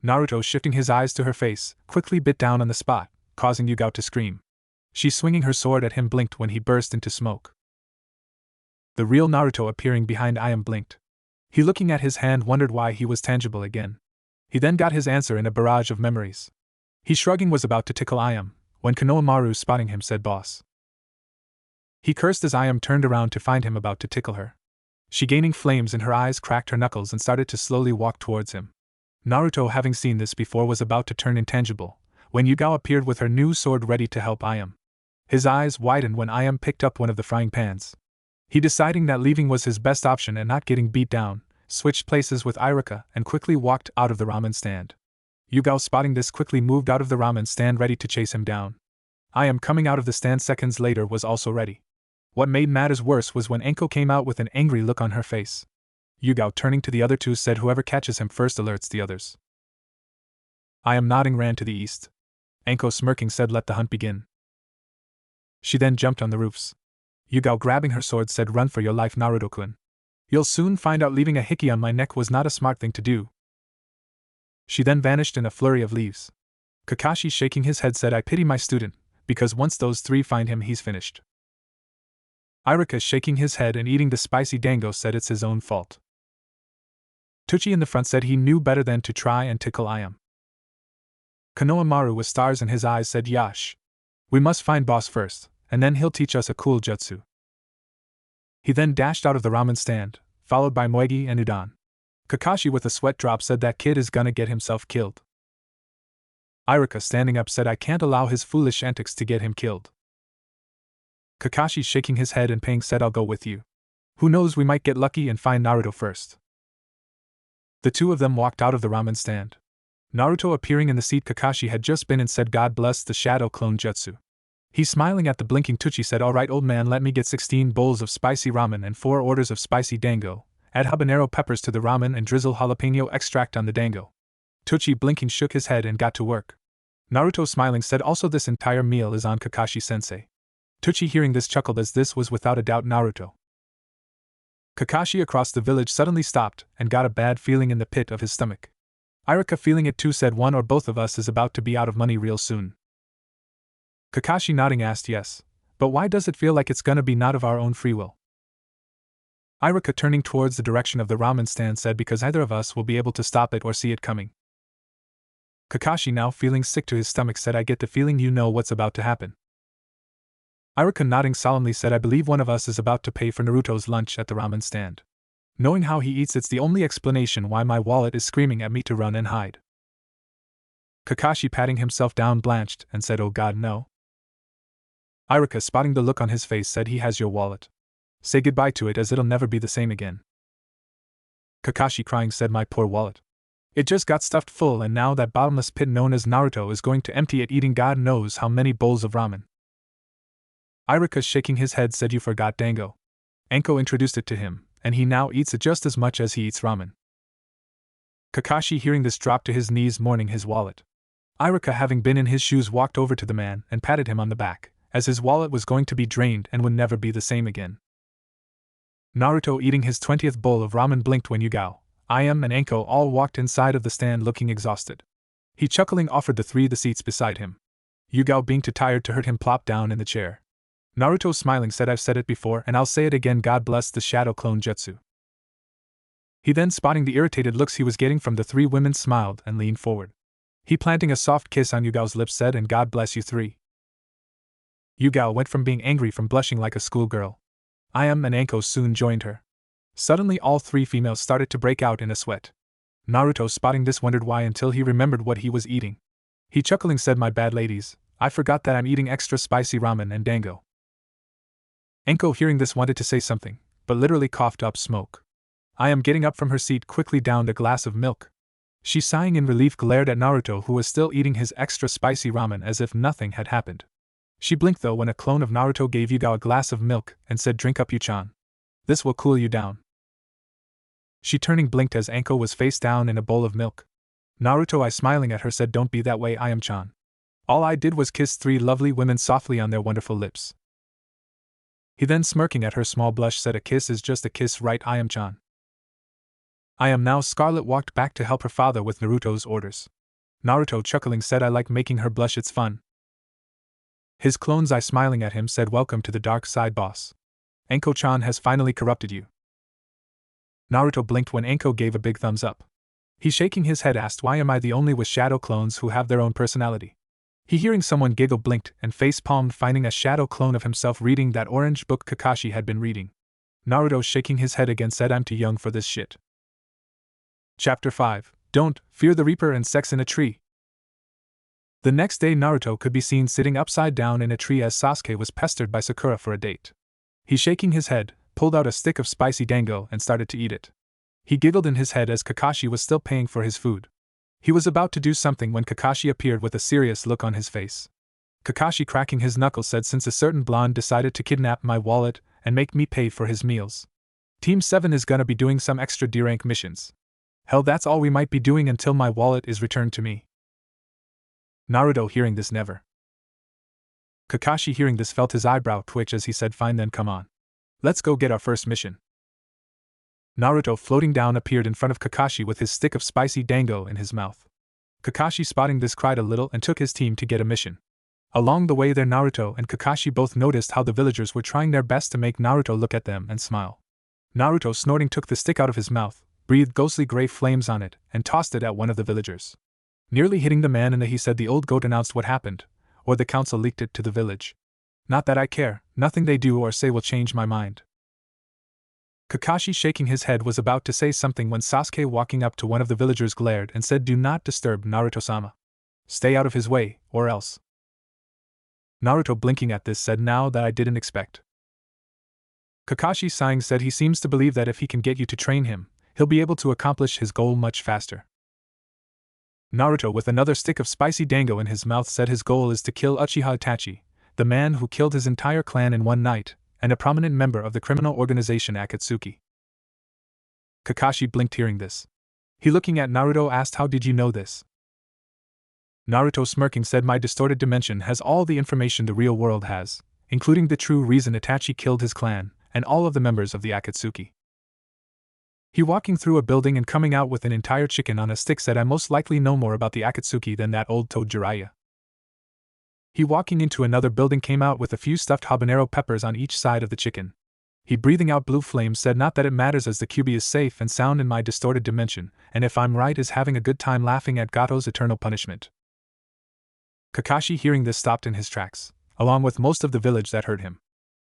Naruto, shifting his eyes to her face, quickly bit down on the spot, causing Yugao to scream. She, swinging her sword at him, blinked when he burst into smoke. The real Naruto, appearing behind Ayam, blinked. He, looking at his hand, wondered why he was tangible again. He then got his answer in a barrage of memories. He, shrugging, was about to tickle Ayam, when Konohamaru, spotting him, said, "Boss." He cursed as Ayam turned around to find him about to tickle her. She, gaining flames in her eyes, cracked her knuckles and started to slowly walk towards him. Naruto, having seen this before, was about to turn intangible, when Yugao appeared with her new sword ready to help Ayam. His eyes widened when Ayam picked up one of the frying pans. He, deciding that leaving was his best option and not getting beat down, switched places with Iruka and quickly walked out of the ramen stand. Yugao, spotting this, quickly moved out of the ramen stand ready to chase him down. Ayam, coming out of the stand seconds later, was also ready. What made matters worse was when Anko came out with an angry look on her face. Yugao, turning to the other 2, said, "Whoever catches him first alerts the others." Ayam, nodding, ran to the east. Anko, smirking, said, "Let the hunt begin." She then jumped on the roofs. Yugao, grabbing her sword, said, "Run for your life, Naruto-kun. You'll soon find out leaving a hickey on my neck was not a smart thing to do." She then vanished in a flurry of leaves. Kakashi, shaking his head, said, "I pity my student, because once those 3 find him, he's finished." Iruka, shaking his head and eating the spicy dango, said it's his own fault. Tucci in the front said he knew better than to try and tickle Ayam. Konohamaru, with stars in his eyes, said, "Yash. We must find boss first, and then he'll teach us a cool jutsu." He then dashed out of the ramen stand, followed by Moegi and Udon. Kakashi, with a sweat drop, said, "That kid is gonna get himself killed." Iruka, standing up, said, "I can't allow his foolish antics to get him killed." Kakashi, shaking his head in pain, said, "I'll go with you. Who knows, we might get lucky and find Naruto first." The 2 of them walked out of the ramen stand. Naruto, appearing in the seat Kakashi had just been in, said, "God bless the shadow clone jutsu." He, smiling at the blinking Tucci, said, "All right, old man, let me get 16 bowls of spicy ramen and 4 orders of spicy dango, Add habanero peppers to the ramen and drizzle jalapeno extract on the dango. Tochi blinking shook his head and got to work. Naruto smiling said also this entire meal is on Kakashi-sensei. Tochi hearing this chuckled as this was without a doubt Naruto. Kakashi across the village suddenly stopped and got a bad feeling in the pit of his stomach. Iruka feeling it too said one or both of us is about to be out of money real soon. Kakashi nodding asked yes, but why does it feel like it's gonna be not of our own free will? Iruka turning towards the direction of the ramen stand said because either of us will be able to stop it or see it coming. Kakashi now feeling sick to his stomach said I get the feeling you know what's about to happen. Iruka nodding solemnly said I believe one of us is about to pay for Naruto's lunch at the ramen stand. Knowing how he eats it's the only explanation why my wallet is screaming at me to run and hide. Kakashi patting himself down blanched and said oh god no. Iruka spotting the look on his face said he has your wallet. Say goodbye to it as it'll never be the same again. Kakashi crying said my poor wallet. It just got stuffed full and now that bottomless pit known as Naruto is going to empty it eating god knows how many bowls of ramen. Iruka shaking his head said you forgot dango. Anko introduced it to him, and he now eats it just as much as he eats ramen. Kakashi hearing this dropped to his knees mourning his wallet. Iruka having been in his shoes walked over to the man and patted him on the back, as his wallet was going to be drained and would never be the same again. Naruto eating his 20th bowl of ramen blinked when Yugao, Im and Anko all walked inside of the stand looking exhausted. He chuckling offered the three the seats beside him. Yugao being too tired to hurt him plopped down in the chair. Naruto smiling said I've said it before and I'll say it again God bless the shadow clone jutsu. He then spotting the irritated looks he was getting from the three women smiled and leaned forward. He planting a soft kiss on Yugao's lips said and God bless you three. Yugao went from being angry from blushing like a schoolgirl. Im and Anko soon joined her. Suddenly all three females started to break out in a sweat. Naruto spotting this wondered why until he remembered what he was eating. He chuckling said my bad ladies, I forgot that I'm eating extra spicy ramen and dango. Anko hearing this wanted to say something, but literally coughed up smoke. I am getting up from her seat quickly downed a glass of milk. She sighing in relief glared at Naruto who was still eating his extra spicy ramen as if nothing had happened. She blinked though when a clone of Naruto gave Yugao a glass of milk and said drink up Yu-chan. This will cool you down. She turning blinked as Anko was face down in a bowl of milk. Naruto I smiling at her said don't be that way Im-chan. All I did was kiss three lovely women softly on their wonderful lips. He then smirking at her small blush said a kiss is just a kiss right Im-chan. I am now Scarlet walked back to help her father with Naruto's orders. Naruto chuckling said I like making her blush it's fun. His clone's eye smiling at him said welcome to the dark side boss. Anko-chan has finally corrupted you. Naruto blinked when Anko gave a big thumbs up. He shaking his head asked why am I the only with shadow clones who have their own personality. He hearing someone giggle blinked and face-palmed finding a shadow clone of himself reading that orange book Kakashi had been reading. Naruto shaking his head again said I'm too young for this shit. Chapter 5, Don't Fear the Reaper and Sex in a Tree. The next day Naruto could be seen sitting upside down in a tree as Sasuke was pestered by Sakura for a date. He shaking his head, pulled out a stick of spicy dango and started to eat it. He giggled in his head as Kakashi was still paying for his food. He was about to do something when Kakashi appeared with a serious look on his face. Kakashi cracking his knuckles said since a certain blonde decided to kidnap my wallet and make me pay for his meals. Team 7 is gonna be doing some extra D-rank missions. Hell that's all we might be doing until my wallet is returned to me. Naruto hearing this never. Kakashi hearing this felt his eyebrow twitch as he said fine then come on. Let's go get our first mission. Naruto floating down appeared in front of Kakashi with his stick of spicy dango in his mouth. Kakashi spotting this cried a little and took his team to get a mission. Along the way there Naruto and Kakashi both noticed how the villagers were trying their best to make Naruto look at them and smile. Naruto snorting took the stick out of his mouth, breathed ghostly gray flames on it, and tossed it at one of the villagers. Nearly hitting the man in the he said the old goat announced what happened, or the council leaked it to the village. Not that I care, nothing they do or say will change my mind. Kakashi shaking his head was about to say something when Sasuke walking up to one of the villagers glared and said do not disturb Naruto-sama. Stay out of his way, or else. Naruto blinking at this said now that I didn't expect. Kakashi sighing said he seems to believe that if he can get you to train him, he'll be able to accomplish his goal much faster. Naruto with another stick of spicy dango in his mouth said his goal is to kill Uchiha Itachi, the man who killed his entire clan in one night, and a prominent member of the criminal organization Akatsuki. Kakashi blinked hearing this. He looking at Naruto asked how did you know this? Naruto smirking said my distorted dimension has all the information the real world has, including the true reason Itachi killed his clan, and all of the members of the Akatsuki. He walking through a building and coming out with an entire chicken on a stick said I most likely know more about the Akatsuki than that old toad Jiraiya. He walking into another building came out with a few stuffed habanero peppers on each side of the chicken. He breathing out blue flames said not that it matters as the Kyuubi is safe and sound in my distorted dimension, and if I'm right is having a good time laughing at Gato's eternal punishment. Kakashi hearing this stopped in his tracks, along with most of the village that heard him.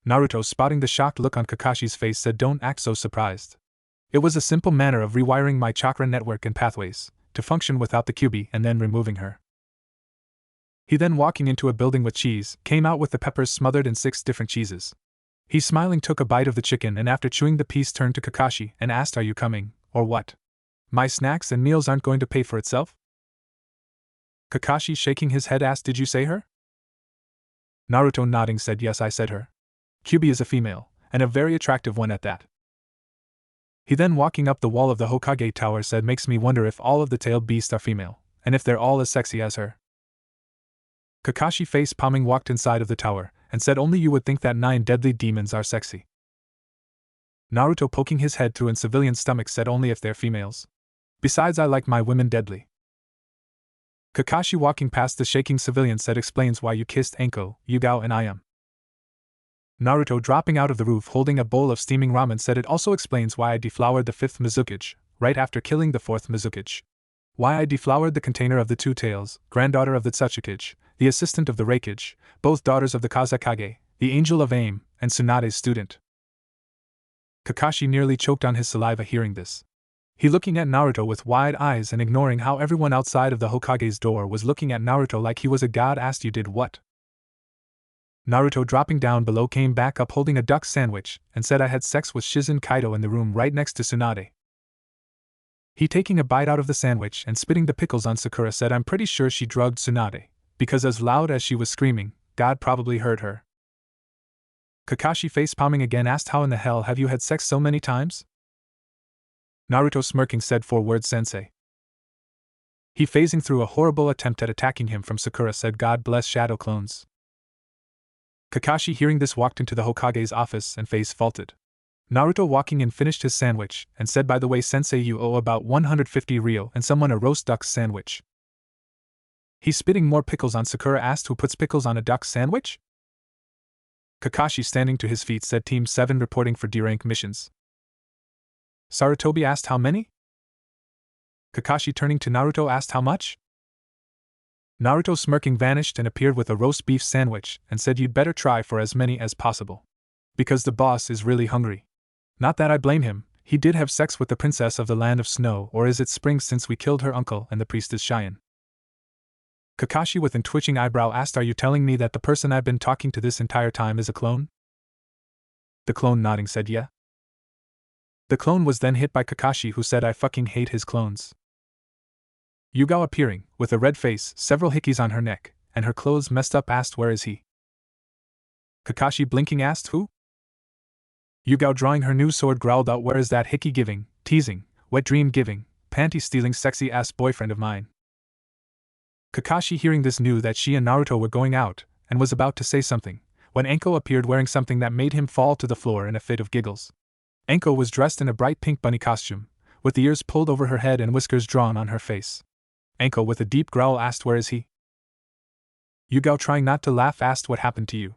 Naruto spotting the shocked look on Kakashi's face said don't act so surprised. It was a simple manner of rewiring my chakra network and pathways, to function without the Kyuubi and then removing her. He then walking into a building with cheese, came out with the peppers smothered in 6 different cheeses. He smiling took a bite of the chicken and after chewing the piece turned to Kakashi and asked are you coming, or what? My snacks and meals aren't going to pay for itself? Kakashi shaking his head asked did you say her? Naruto nodding said yes I said her. Kyuubi is a female, and a very attractive one at that. He then walking up the wall of the Hokage tower said makes me wonder if all of the tailed beasts are female, and if they're all as sexy as her. Kakashi face palming walked inside of the tower, and said only you would think that 9 deadly demons are sexy. Naruto poking his head through in civilian stomach said only if they're females. Besides I like my women deadly. Kakashi walking past the shaking civilian said explains why you kissed Anko, Yugao and Ayam. Naruto dropping out of the roof holding a bowl of steaming ramen said it also explains why I deflowered the 5th Mizukage, right after killing the 4th Mizukage. Why I deflowered the container of the 2 tails, granddaughter of the Tsuchikage, the assistant of the Reikage, both daughters of the Kazakage, the angel of aim, and Tsunade's student. Kakashi nearly choked on his saliva hearing this. He looking at Naruto with wide eyes and ignoring how everyone outside of the Hokage's door was looking at Naruto like he was a god asked you did what? Naruto dropping down below came back up holding a duck sandwich and said I had sex with Shizen Kaido in the room right next to Tsunade. He taking a bite out of the sandwich and spitting the pickles on Sakura said I'm pretty sure she drugged Tsunade, because as loud as she was screaming, God probably heard her. Kakashi face palming again asked how in the hell have you had sex so many times? Naruto smirking said 4 words sensei. He phasing through a horrible attempt at attacking him from Sakura said God bless shadow clones. Kakashi hearing this walked into the Hokage's office and face faulted. Naruto walking in finished his sandwich and said by the way sensei you owe about 150 ryo and someone a roast duck sandwich. He spitting more pickles on Sakura asked who puts pickles on a duck sandwich? Kakashi standing to his feet said Team 7 reporting for D-rank missions. Sarutobi asked how many? Kakashi turning to Naruto asked how much? Naruto smirking vanished and appeared with a roast beef sandwich and said you'd better try for as many as possible. Because the boss is really hungry. Not that I blame him, he did have sex with the princess of the land of snow or is it spring since we killed her uncle and the priestess Cheyenne. Kakashi with an twitching eyebrow asked are you telling me that the person I've been talking to this entire time is a clone? The clone nodding said yeah. The clone was then hit by Kakashi who said I fucking hate his clones. Yugao appearing, with a red face, several hickeys on her neck, and her clothes messed up asked where is he? Kakashi blinking asked who? Yugao drawing her new sword growled out where is that hickey giving, teasing, wet dream giving, panty stealing sexy ass boyfriend of mine. Kakashi hearing this knew that she and Naruto were going out, and was about to say something, when Anko appeared wearing something that made him fall to the floor in a fit of giggles. Anko was dressed in a bright pink bunny costume, with the ears pulled over her head and whiskers drawn on her face. Anko with a deep growl asked where is he? Yugao trying not to laugh asked what happened to you?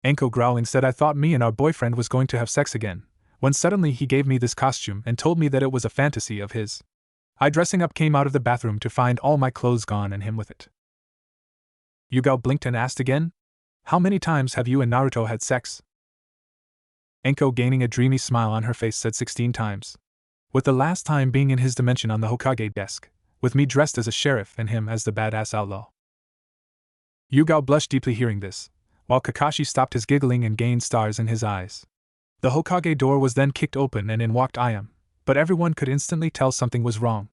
Anko growling said I thought me and our boyfriend was going to have sex again, when suddenly he gave me this costume and told me that it was a fantasy of his. I dressing up came out of the bathroom to find all my clothes gone and him with it. Yugao blinked and asked again, how many times have you and Naruto had sex? Anko gaining a dreamy smile on her face said 16 times. With the last time being in his dimension on the Hokage desk, with me dressed as a sheriff and him as the badass outlaw. Yugao blushed deeply hearing this, while Kakashi stopped his giggling and gained stars in his eyes. The Hokage door was then kicked open and in walked Ayam, but everyone could instantly tell something was wrong.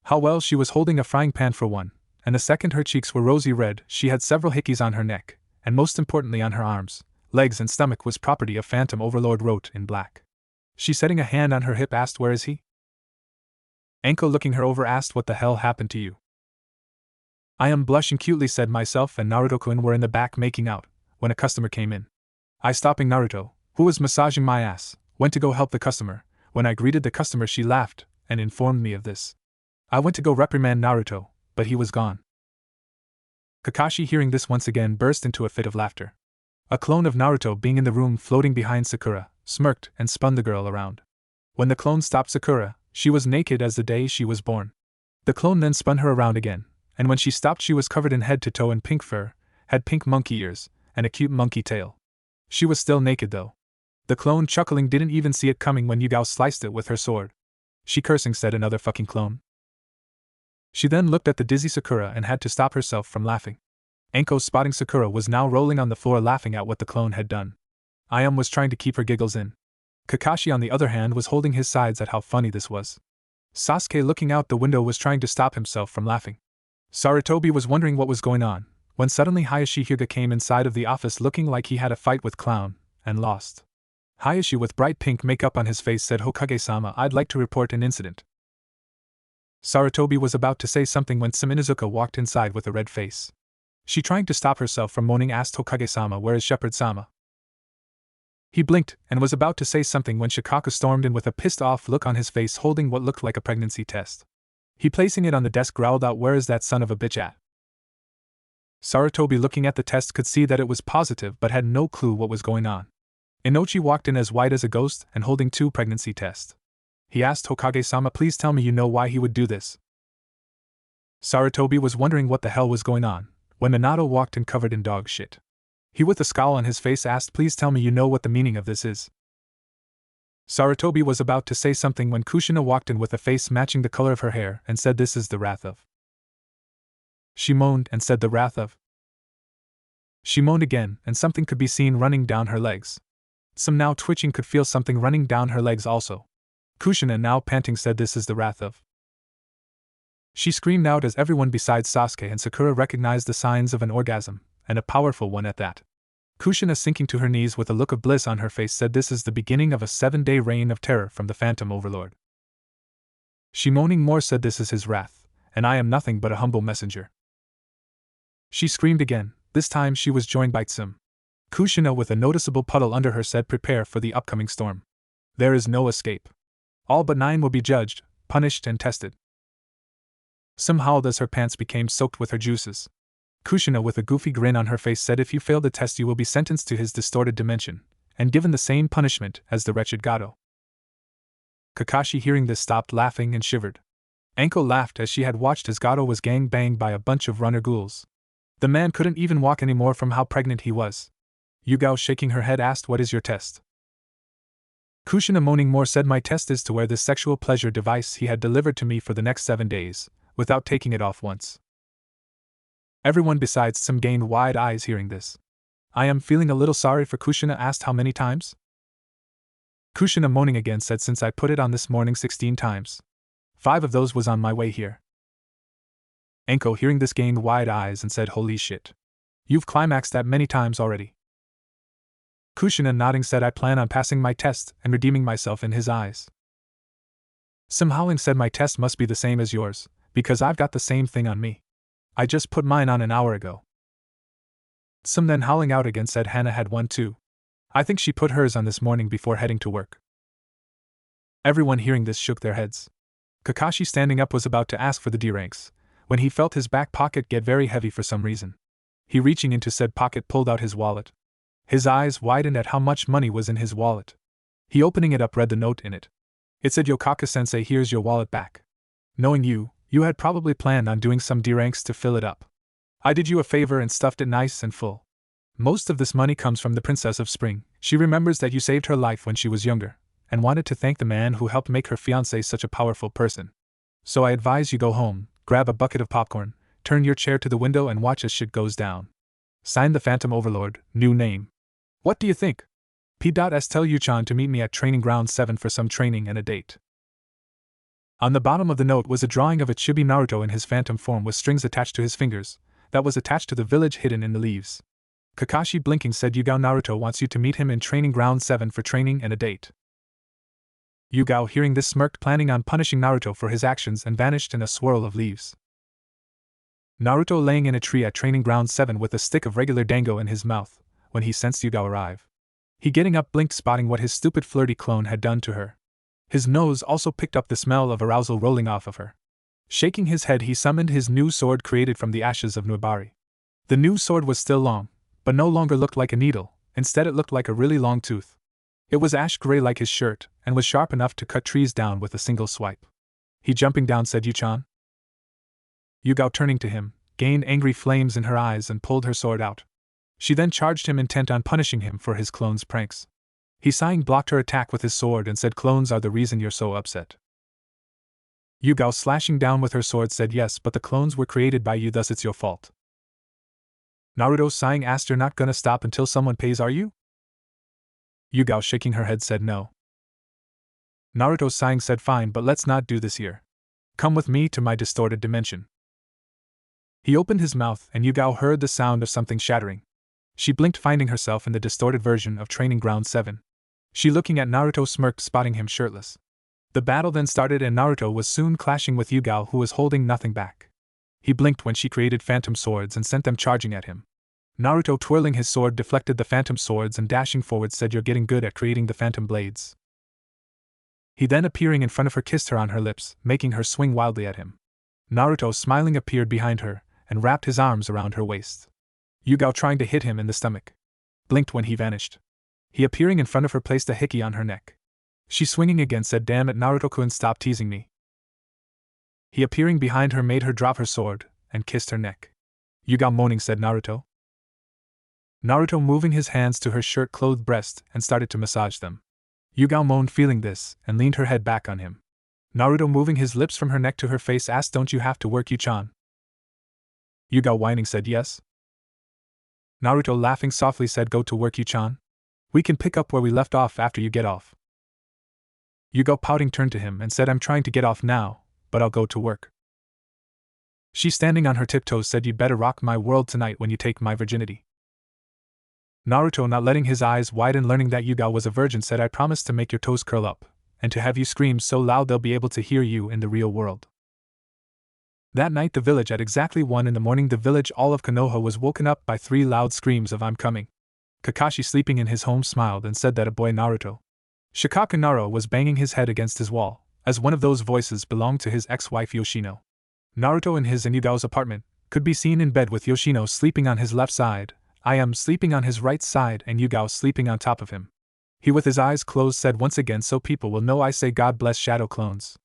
How well she was holding a frying pan for one, and the second her cheeks were rosy red, she had several hickeys on her neck, and most importantly on her arms, legs and stomach was property of Phantom Overlord wrote in black. She, setting a hand on her hip, asked where is he? Anko, looking her over, asked what the hell happened to you? I am blushing cutely, said myself and Naruto-kun were in the back making out, when a customer came in. I, stopping Naruto, who was massaging my ass, went to go help the customer. When I greeted the customer, she laughed and informed me of this. I went to go reprimand Naruto, but he was gone. Kakashi, hearing this, once again burst into a fit of laughter. A clone of Naruto, being in the room floating behind Sakura, smirked and spun the girl around. When the clone stopped Sakura, she was naked as the day she was born. The clone then spun her around again, and when she stopped, she was covered in head to toe in pink fur, had pink monkey ears, and a cute monkey tail. She was still naked though. The clone, chuckling, didn't even see it coming when Yugao sliced it with her sword. She, cursing, said, another fucking clone. She then looked at the dizzy Sakura and had to stop herself from laughing. Anko, spotting Sakura, was now rolling on the floor laughing at what the clone had done. Ayam was trying to keep her giggles in. Kakashi, on the other hand, was holding his sides at how funny this was. Sasuke, looking out the window, was trying to stop himself from laughing. Sarutobi was wondering what was going on, when suddenly Hayashi Hyuga came inside of the office looking like he had a fight with Clown, and lost. Hayashi, with bright pink makeup on his face, said, Hokage-sama, I'd like to report an incident. Sarutobi was about to say something when Saminuzuka walked inside with a red face. She, trying to stop herself from moaning, asked Hokage-sama, where is Shepherd-sama? He blinked and was about to say something when Shikako stormed in with a pissed-off look on his face, holding what looked like a pregnancy test. He, placing it on the desk, growled out, where is that son of a bitch at? Sarutobi, looking at the test, could see that it was positive but had no clue what was going on. Inochi walked in as white as a ghost and holding 2 pregnancy tests. He asked Hokage-sama, please tell me you know why he would do this. Sarutobi was wondering what the hell was going on, when Minato walked in covered in dog shit. He, with a scowl on his face, asked, please tell me you know what the meaning of this is. Sarutobi was about to say something when Kushina walked in with a face matching the color of her hair and said, this is the wrath of. She moaned and said, the wrath of. She moaned again, and something could be seen running down her legs. Some, now twitching, could feel something running down her legs also. Kushina, now panting, said, this is the wrath of. She screamed out as everyone besides Sasuke and Sakura recognized the signs of an orgasm, and a powerful one at that. Kushina, sinking to her knees with a look of bliss on her face, said, this is the beginning of a 7-day reign of terror from the Phantom Overlord. She, moaning more, said, this is his wrath, and I am nothing but a humble messenger. She screamed again. This time she was joined by Tsum. Kushina, with a noticeable puddle under her, said, prepare for the upcoming storm. There is no escape. All but 9 will be judged, punished, and tested. Tsum howled as her pants became soaked with her juices. Kushina, with a goofy grin on her face, said, if you fail the test you will be sentenced to his distorted dimension, and given the same punishment as the wretched Gato. Kakashi, hearing this, stopped laughing and shivered. Anko laughed as she had watched as Gato was gang-banged by a bunch of runner ghouls. The man couldn't even walk anymore from how pregnant he was. Yugao, shaking her head, asked, what is your test? Kushina, moaning more, said, my test is to wear this sexual pleasure device he had delivered to me for the next 7 days, without taking it off once. Everyone besides Tsum gained wide eyes hearing this. I am feeling a little sorry for Kushina, asked, how many times? Kushina, moaning again, said, since I put it on this morning 16 times. 5 of those was on my way here. Anko, hearing this, gained wide eyes and said, holy shit. You've climaxed that many times already. Kushina, nodding, said, I plan on passing my test and redeeming myself in his eyes. Tsum, howling, said, my test must be the same as yours, because I've got the same thing on me. I just put mine on an hour ago. Tsum, then howling out again, said, Hana had one too. I think she put hers on this morning before heading to work. Everyone hearing this shook their heads. Kakashi, standing up, was about to ask for the D ranks, when he felt his back pocket get very heavy for some reason. He, reaching into said pocket, pulled out his wallet. His eyes widened at how much money was in his wallet. He, opening it up, read the note in it. It said, Yokaka-sensei, here's your wallet back. Knowing you had probably planned on doing some D ranks to fill it up. I did you a favor and stuffed it nice and full. Most of this money comes from the Princess of Spring. She remembers that you saved her life when she was younger, and wanted to thank the man who helped make her fiancé such a powerful person. So I advise you go home, grab a bucket of popcorn, turn your chair to the window and watch as shit goes down. Signed, the Phantom Overlord, new name. What do you think? P.S. Tell Yu-chan to meet me at Training Ground 7 for some training and a date. On the bottom of the note was a drawing of a chibi Naruto in his phantom form with strings attached to his fingers, that was attached to the village hidden in the leaves. Kakashi, blinking, said, Yugao, Naruto wants you to meet him in Training Ground 7 for training and a date. Yugao, hearing this, smirked, planning on punishing Naruto for his actions, and vanished in a swirl of leaves. Naruto laying in a tree at training ground 7 with a stick of regular dango in his mouth, when he sensed Yugao arrive. He getting up blinked, spotting what his stupid flirty clone had done to her. His nose also picked up the smell of arousal rolling off of her. Shaking his head, he summoned his new sword created from the ashes of Nuibari. The new sword was still long, but no longer looked like a needle, instead it looked like a really long tooth. It was ash gray like his shirt, and was sharp enough to cut trees down with a single swipe. He jumping down said, "Yu-chan?" Yugao, turning to him, gained angry flames in her eyes and pulled her sword out. She then charged him, intent on punishing him for his clone's pranks. He, sighing, blocked her attack with his sword and said, "Clones are the reason you're so upset." Yugao, slashing down with her sword, said, "Yes, but the clones were created by you, thus it's your fault." Naruto, sighing, asked, "You're not gonna stop until someone pays, are you?" Yugao, shaking her head, said, "No." Naruto, sighing, said, "Fine, but let's not do this here. Come with me to my distorted dimension." He opened his mouth, and Yugao heard the sound of something shattering. She blinked, finding herself in the distorted version of Training Ground 7. She, looking at Naruto, smirked, spotting him shirtless. The battle then started, and Naruto was soon clashing with Yugao, who was holding nothing back. He blinked when she created phantom swords and sent them charging at him. Naruto, twirling his sword, deflected the phantom swords and dashing forward said, "You're getting good at creating the phantom blades." He then, appearing in front of her, kissed her on her lips, making her swing wildly at him. Naruto, smiling, appeared behind her and wrapped his arms around her waist. Yugao, trying to hit him in the stomach, blinked when he vanished. He, appearing in front of her, placed a hickey on her neck. She, swinging again, said, "Damn it, Naruto-kun, stop teasing me." He, appearing behind her, made her drop her sword and kissed her neck. Yugao, moaning, said, "Naruto?" Naruto, moving his hands to her shirt-clothed breast and started to massage them. Yugao moaned, feeling this, and leaned her head back on him. Naruto, moving his lips from her neck to her face, asked, "Don't you have to work, Yu-chan?" Yugao, whining, said, "Yes." Naruto, laughing softly, said, "Go to work, Yu-chan. We can pick up where we left off after you get off." Yugao, pouting, turned to him and said, "I'm trying to get off now, but I'll go to work." She, standing on her tiptoes, said, "You'd better rock my world tonight when you take my virginity." Naruto, not letting his eyes widen, learning that Yugao was a virgin, said, "I promise to make your toes curl up, and to have you scream so loud they'll be able to hear you in the real world." That night, the village, at exactly 1 a.m, the village all of Konoha was woken up by 3 loud screams of "I'm coming." Kakashi, sleeping in his home, smiled and said that a boy, Naruto Shikaku Naro, was banging his head against his wall, as one of those voices belonged to his ex-wife Yoshino. Naruto, in his and Yugao's apartment, could be seen in bed with Yoshino sleeping on his left side, I am sleeping on his right side, and Yugao sleeping on top of him. He, with his eyes closed, said once again, "So people will know I say God bless shadow clones."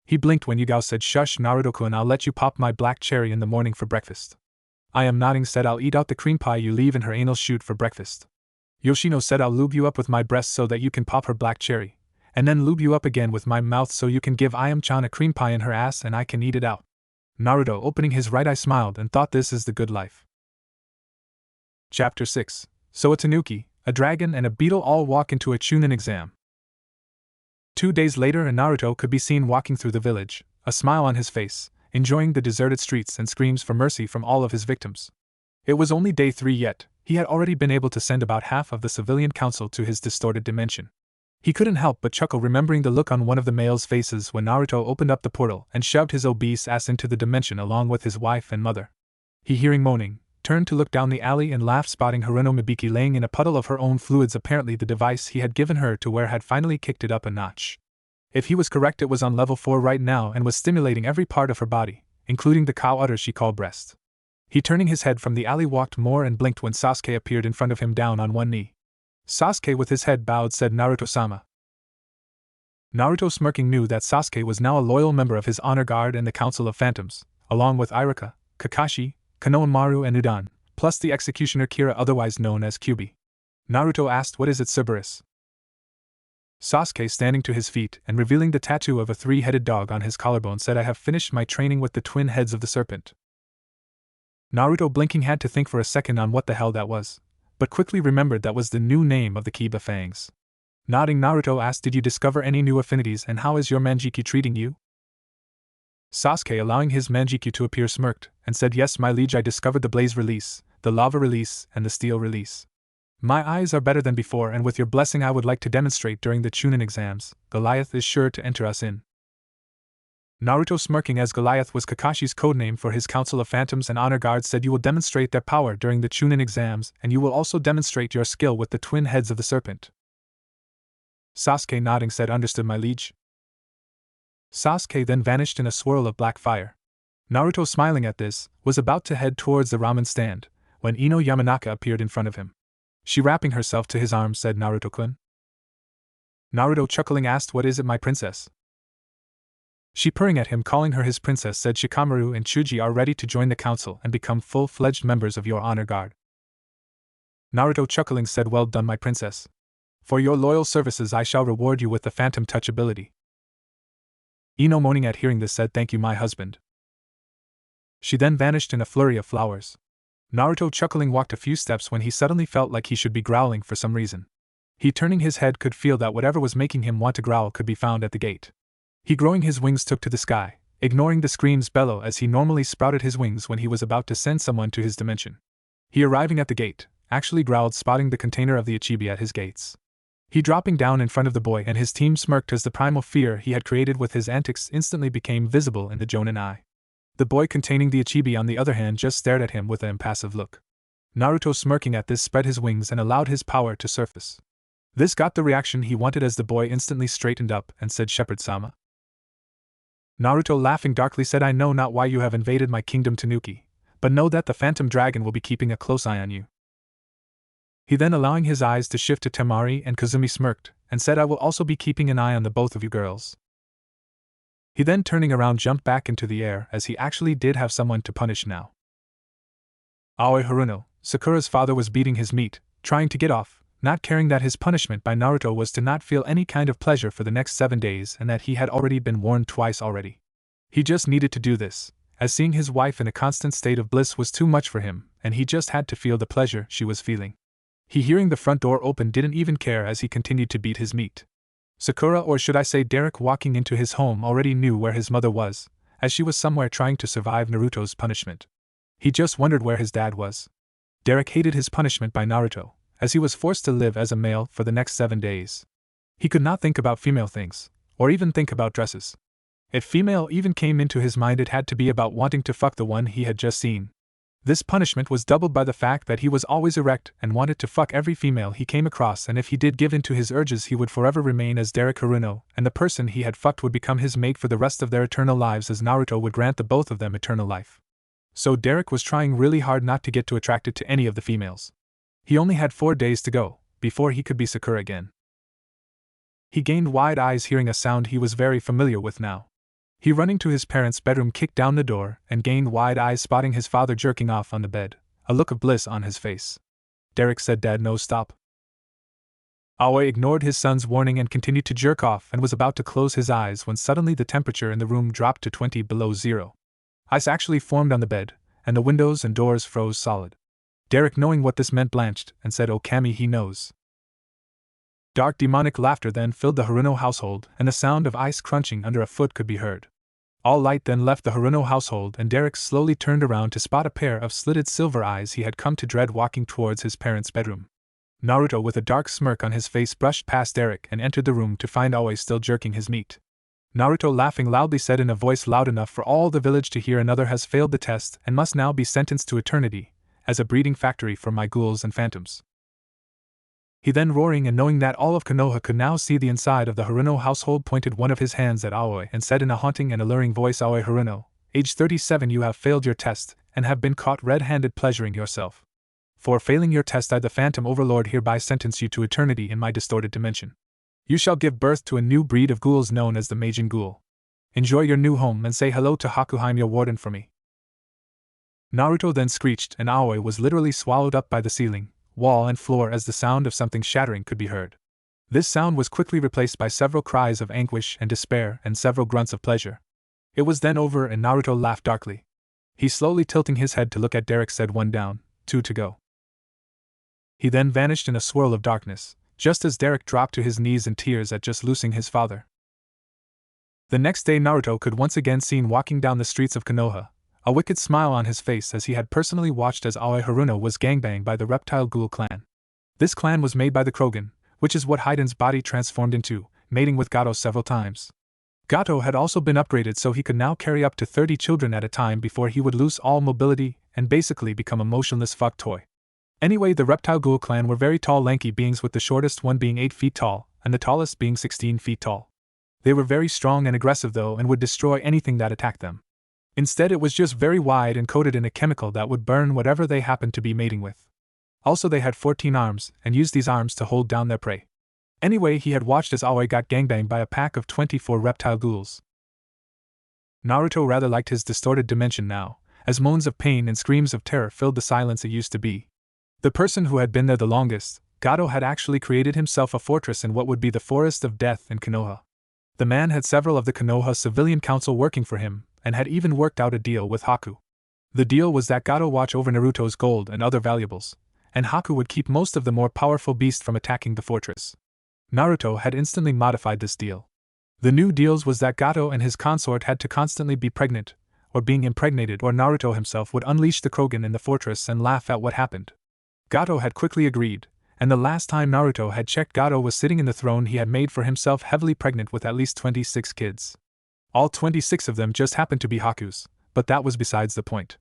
He blinked when Yugao said, "Shush, Naruto-kun, I'll let you pop my black cherry in the morning for breakfast." I am nodding, said, "I'll eat out the cream pie you leave in her anal chute for breakfast." Yoshino said, "I'll lube you up with my breast so that you can pop her black cherry, and then lube you up again with my mouth so you can give Ayam-chan a cream pie in her ass and I can eat it out." Naruto, opening his right eye, smiled and thought, this is the good life. Chapter 6. So a tanuki, a dragon, and a beetle all walk into a chunin exam. 2 days later, Naruto could be seen walking through the village, a smile on his face, enjoying the deserted streets and screams for mercy from all of his victims. It was only day 3 yet, he had already been able to send about half of the civilian council to his distorted dimension. He couldn't help but chuckle, remembering the look on one of the males' faces when Naruto opened up the portal and shoved his obese ass into the dimension along with his wife and mother. He, hearing moaning, turned to look down the alley and laughed, spotting Haruno Mibiki laying in a puddle of her own fluids. Apparently the device he had given her to wear had finally kicked it up a notch. If he was correct, it was on level 4 right now and was stimulating every part of her body, including the cow udder she called breast. He, turning his head from the alley, walked more and blinked when Sasuke appeared in front of him down on one knee. Sasuke, with his head bowed, said, "Naruto-sama." Naruto, smirking, knew that Sasuke was now a loyal member of his honor guard and the Council of Phantoms, along with Iruka, Kakashi, Konohamaru, and Udan, plus the executioner Kira, otherwise known as Kyuubi. Naruto asked, "What is it, Cerberus?" Sasuke, standing to his feet and revealing the tattoo of a 3-headed dog on his collarbone, said, "I have finished my training with the twin heads of the serpent." Naruto, blinking, had to think for a second on what the hell that was, but quickly remembered that was the new name of the Kiba fangs. Nodding, Naruto asked, "Did you discover any new affinities, and how is your Manjiki treating you?" Sasuke, allowing his Manjiki to appear, smirked and said, "Yes, my liege, I discovered the blaze release, the lava release, and the steel release. My eyes are better than before, and with your blessing I would like to demonstrate during the Chunin exams. Goliath is sure to enter us in. Naruto, smirking as Goliath was Kakashi's codename for his Council of Phantoms and Honor Guards, said, you will demonstrate their power during the Chunin exams, and you will also demonstrate your skill with the twin heads of the serpent. Sasuke, nodding, said, understood, my liege. Sasuke then vanished in a swirl of black fire. Naruto, smiling at this, was about to head towards the ramen stand, when Ino Yamanaka appeared in front of him. She, wrapping herself to his arms, said, Naruto-kun. Naruto, chuckling, asked, what is it, my princess? She, purring at him, calling her his princess, said, Shikamaru and Chuji are ready to join the council and become full-fledged members of your honor guard. Naruto, chuckling, said, well done, my princess. For your loyal services I shall reward you with the phantom touch ability. Ino, moaning at hearing this, said, thank you, my husband. She then vanished in a flurry of flowers. Naruto, chuckling, walked a few steps when he suddenly felt like he should be growling for some reason. He, turning his head, could feel that whatever was making him want to growl could be found at the gate. He, growing his wings, took to the sky, ignoring the screams bellow as he normally sprouted his wings when he was about to send someone to his dimension. He, arriving at the gate, actually growled, spotting the container of the Ichibi at his gates. He, dropping down in front of the boy and his team, smirked as the primal fear he had created with his antics instantly became visible in the Jonin eye. The boy containing the Ichibi, on the other hand, just stared at him with an impassive look. Naruto, smirking at this, spread his wings and allowed his power to surface. This got the reaction he wanted as the boy instantly straightened up and said, Shepherd-sama. Naruto, laughing darkly, said, I know not why you have invaded my kingdom, Tanuki, but know that the phantom dragon will be keeping a close eye on you. He then, allowing his eyes to shift to Temari and Kazumi, smirked and said, I will also be keeping an eye on the both of you girls. He then, turning around, jumped back into the air as he actually did have someone to punish now. Aoi Haruno, Sakura's father, was beating his meat, trying to get off, not caring that his punishment by Naruto was to not feel any kind of pleasure for the next 7 days and that he had already been warned twice already. He just needed to do this, as seeing his wife in a constant state of bliss was too much for him, and he just had to feel the pleasure she was feeling. He, hearing the front door open, didn't even care as he continued to beat his meat. Sakura, or should I say Derek, walking into his home, already knew where his mother was, as she was somewhere trying to survive Naruto's punishment. He just wondered where his dad was. Derek hated his punishment by Naruto, as he was forced to live as a male for the next 7 days. He could not think about female things, or even think about dresses. If female even came into his mind, it had to be about wanting to fuck the one he had just seen. This punishment was doubled by the fact that he was always erect and wanted to fuck every female he came across, and if he did give in to his urges, he would forever remain as Derek Haruno, and the person he had fucked would become his mate for the rest of their eternal lives, as Naruto would grant the both of them eternal life. So Derek was trying really hard not to get too attracted to any of the females. He only had 4 days to go, before he could be Sakura again. He gained wide eyes hearing a sound he was very familiar with now. He, running to his parents' bedroom, kicked down the door and gained wide eyes, spotting his father jerking off on the bed, a look of bliss on his face. Derek said, Dad, no, stop. Aoi ignored his son's warning and continued to jerk off and was about to close his eyes when suddenly the temperature in the room dropped to 20 below zero. Ice actually formed on the bed, and the windows and doors froze solid. Derek, knowing what this meant, blanched and said, Oh, Kami, he knows. Dark demonic laughter then filled the Haruno household, and the sound of ice crunching under a foot could be heard. All light then left the Haruno household, and Derek slowly turned around to spot a pair of slitted silver eyes he had come to dread walking towards his parents' bedroom. Naruto, with a dark smirk on his face, brushed past Derek and entered the room to find Aoi still jerking his meat. Naruto, laughing loudly, said in a voice loud enough for all the village to hear, Another has failed the test and must now be sentenced to eternity, as a breeding factory for my ghouls and phantoms. He then, roaring and knowing that all of Konoha could now see the inside of the Haruno household, pointed one of his hands at Aoi and said in a haunting and alluring voice, Aoi Haruno, age 37, you have failed your test and have been caught red-handed pleasuring yourself. For failing your test, I, the Phantom Overlord, hereby sentence you to eternity in my distorted dimension. You shall give birth to a new breed of ghouls known as the Majin Ghoul. Enjoy your new home and say hello to Hakuheim, your warden, for me. Naruto then screeched, and Aoi was literally swallowed up by the ceiling, wall and floor as the sound of something shattering could be heard. This sound was quickly replaced by several cries of anguish and despair and several grunts of pleasure. It was then over and Naruto laughed darkly. He, slowly tilting his head to look at Derek, said, 1 down, 2 to go. He then vanished in a swirl of darkness, just as Derek dropped to his knees in tears at just losing his father. The next day Naruto could once again seen walking down the streets of Konoha, a wicked smile on his face as he had personally watched as Aoi Haruno was gangbanged by the reptile ghoul clan. This clan was made by the Krogan, which is what Haiden's body transformed into, mating with Gato several times. Gato had also been upgraded so he could now carry up to 30 children at a time before he would lose all mobility and basically become a motionless fuck toy. Anyway, the Reptile Ghoul clan were very tall lanky beings, with the shortest one being 8 feet tall, and the tallest being 16 feet tall. They were very strong and aggressive though, and would destroy anything that attacked them. Instead, it was just very wide and coated in a chemical that would burn whatever they happened to be mating with. Also, they had 14 arms, and used these arms to hold down their prey. Anyway, he had watched as Aoi got gangbanged by a pack of 24 reptile ghouls. Naruto rather liked his distorted dimension now, as moans of pain and screams of terror filled the silence it used to be. The person who had been there the longest, Gato, had actually created himself a fortress in what would be the Forest of Death in Konoha. The man had several of the Konoha Civilian Council working for him, and had even worked out a deal with Haku. The deal was that Gato watch over Naruto's gold and other valuables, and Haku would keep most of the more powerful beasts from attacking the fortress. Naruto had instantly modified this deal. The new deals was that Gato and his consort had to constantly be pregnant, or being impregnated, or Naruto himself would unleash the Krogan in the fortress and laugh at what happened. Gato had quickly agreed, and the last time Naruto had checked, Gato was sitting in the throne he had made for himself, heavily pregnant with at least 26 kids. All 26 of them just happened to be Haku's, but that was besides the point.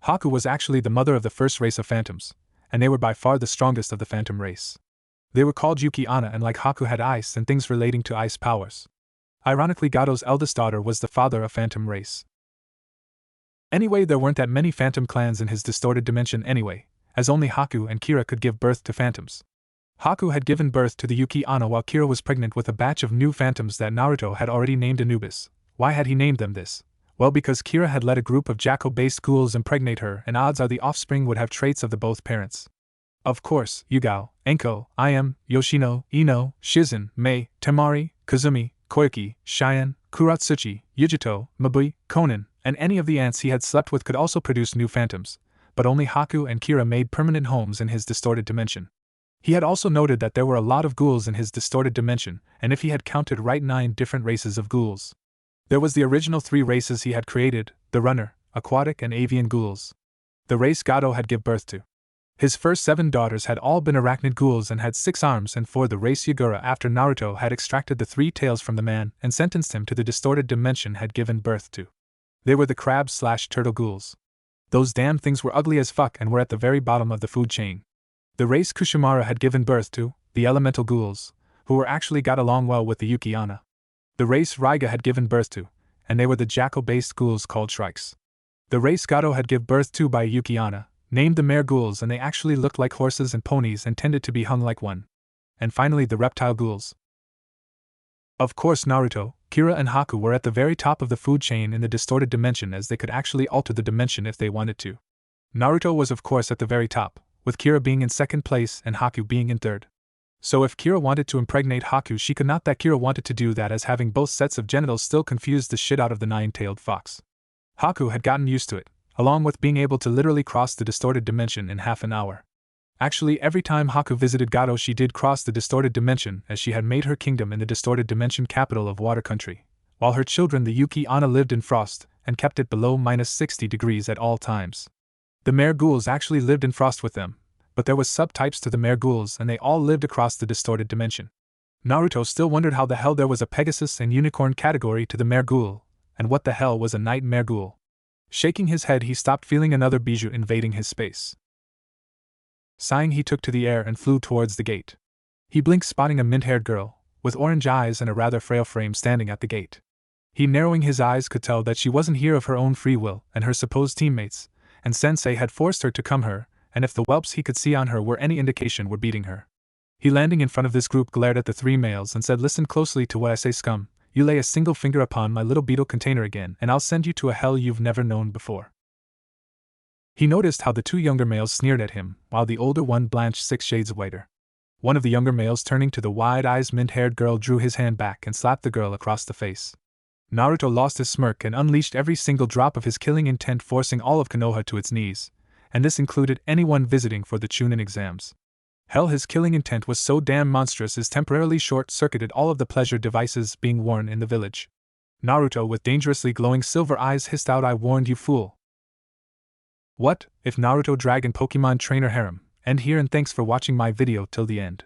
Haku was actually the mother of the first race of phantoms, and they were by far the strongest of the phantom race. They were called Yuki-Ana, and like Haku had ice and things relating to ice powers. Ironically, Gato's eldest daughter was the father of phantom race. Anyway, there weren't that many phantom clans in his distorted dimension anyway, as only Haku and Kira could give birth to phantoms. Haku had given birth to the Yuki-Ana while Kira was pregnant with a batch of new phantoms that Naruto had already named Anubis. Why had he named them this? Well, because Kira had let a group of jackal-based ghouls impregnate her, and odds are the offspring would have traits of the both parents. Of course, Yugao, Enko, Iam, Yoshino, Ino, Shizen, Mei, Temari, Kazumi, Koiki, Cheyenne, Kuratsuchi, Yujito, Mabui, Konan, and any of the ants he had slept with could also produce new phantoms, but only Haku and Kira made permanent homes in his distorted dimension. He had also noted that there were a lot of ghouls in his distorted dimension, and if he had counted right, 9 different races of ghouls. There was the original 3 races he had created, the runner, aquatic and avian ghouls. The race Gato had given birth to. His first 7 daughters had all been arachnid ghouls and had 6 arms, and for the race Yagura, after Naruto had extracted the 3 tails from the man and sentenced him to the distorted dimension, had given birth to. They were the crab/turtle ghouls. Those damn things were ugly as fuck and were at the very bottom of the food chain. The race Kushimara had given birth to, the elemental ghouls, who were actually got along well with the Yuki-Ana. The race Raiga had given birth to, and they were the jackal-based ghouls called shrikes. The race Gato had given birth to by Yuki-Ana, named the mare ghouls, and they actually looked like horses and ponies and tended to be hung like one. And finally the reptile ghouls. Of course, Naruto, Kira and Haku were at the very top of the food chain in the distorted dimension, as they could actually alter the dimension if they wanted to. Naruto was of course at the very top, with Kira being in second place and Haku being in third. So if Kira wanted to impregnate Haku, she could not. That Kira wanted to do that, as having both sets of genitals still confused the shit out of the 9-tailed fox. Haku had gotten used to it, along with being able to literally cross the distorted dimension in half an hour. Actually, every time Haku visited Gato, she did cross the distorted dimension, as she had made her kingdom in the distorted dimension capital of Water Country, while her children the Yuki-Ana lived in frost and kept it below -60 degrees at all times. The mare ghouls actually lived in frost with them, but there was subtypes to the mare ghouls and they all lived across the distorted dimension. Naruto still wondered how the hell there was a Pegasus and Unicorn category to the mare ghoul, and what the hell was a night mare ghoul. Shaking his head, he stopped feeling another bijou invading his space. Sighing, he took to the air and flew towards the gate. He blinked, spotting a mint-haired girl, with orange eyes and a rather frail frame, standing at the gate. He, narrowing his eyes, could tell that she wasn't here of her own free will, and her supposed teammates and sensei had forced her to come here, and if the whelps he could see on her were any indication, were beating her. He, landing in front of this group, glared at the 3 males and said, "Listen closely to what I say, scum. You lay a single finger upon my little beetle container again, and I'll send you to a hell you've never known before." He noticed how the 2 younger males sneered at him, while the older one blanched 6 shades whiter. One of the younger males, turning to the wide-eyed mint-haired girl, drew his hand back and slapped the girl across the face. Naruto lost his smirk and unleashed every single drop of his killing intent, forcing all of Konoha to its knees, and this included anyone visiting for the Chunin exams. Hell, his killing intent was so damn monstrous it temporarily short-circuited all of the pleasure devices being worn in the village. Naruto, with dangerously glowing silver eyes, hissed out, "I warned you, fool." What, if Naruto Dragon Pokemon Trainer Harem, End here and thanks for watching my video till the end.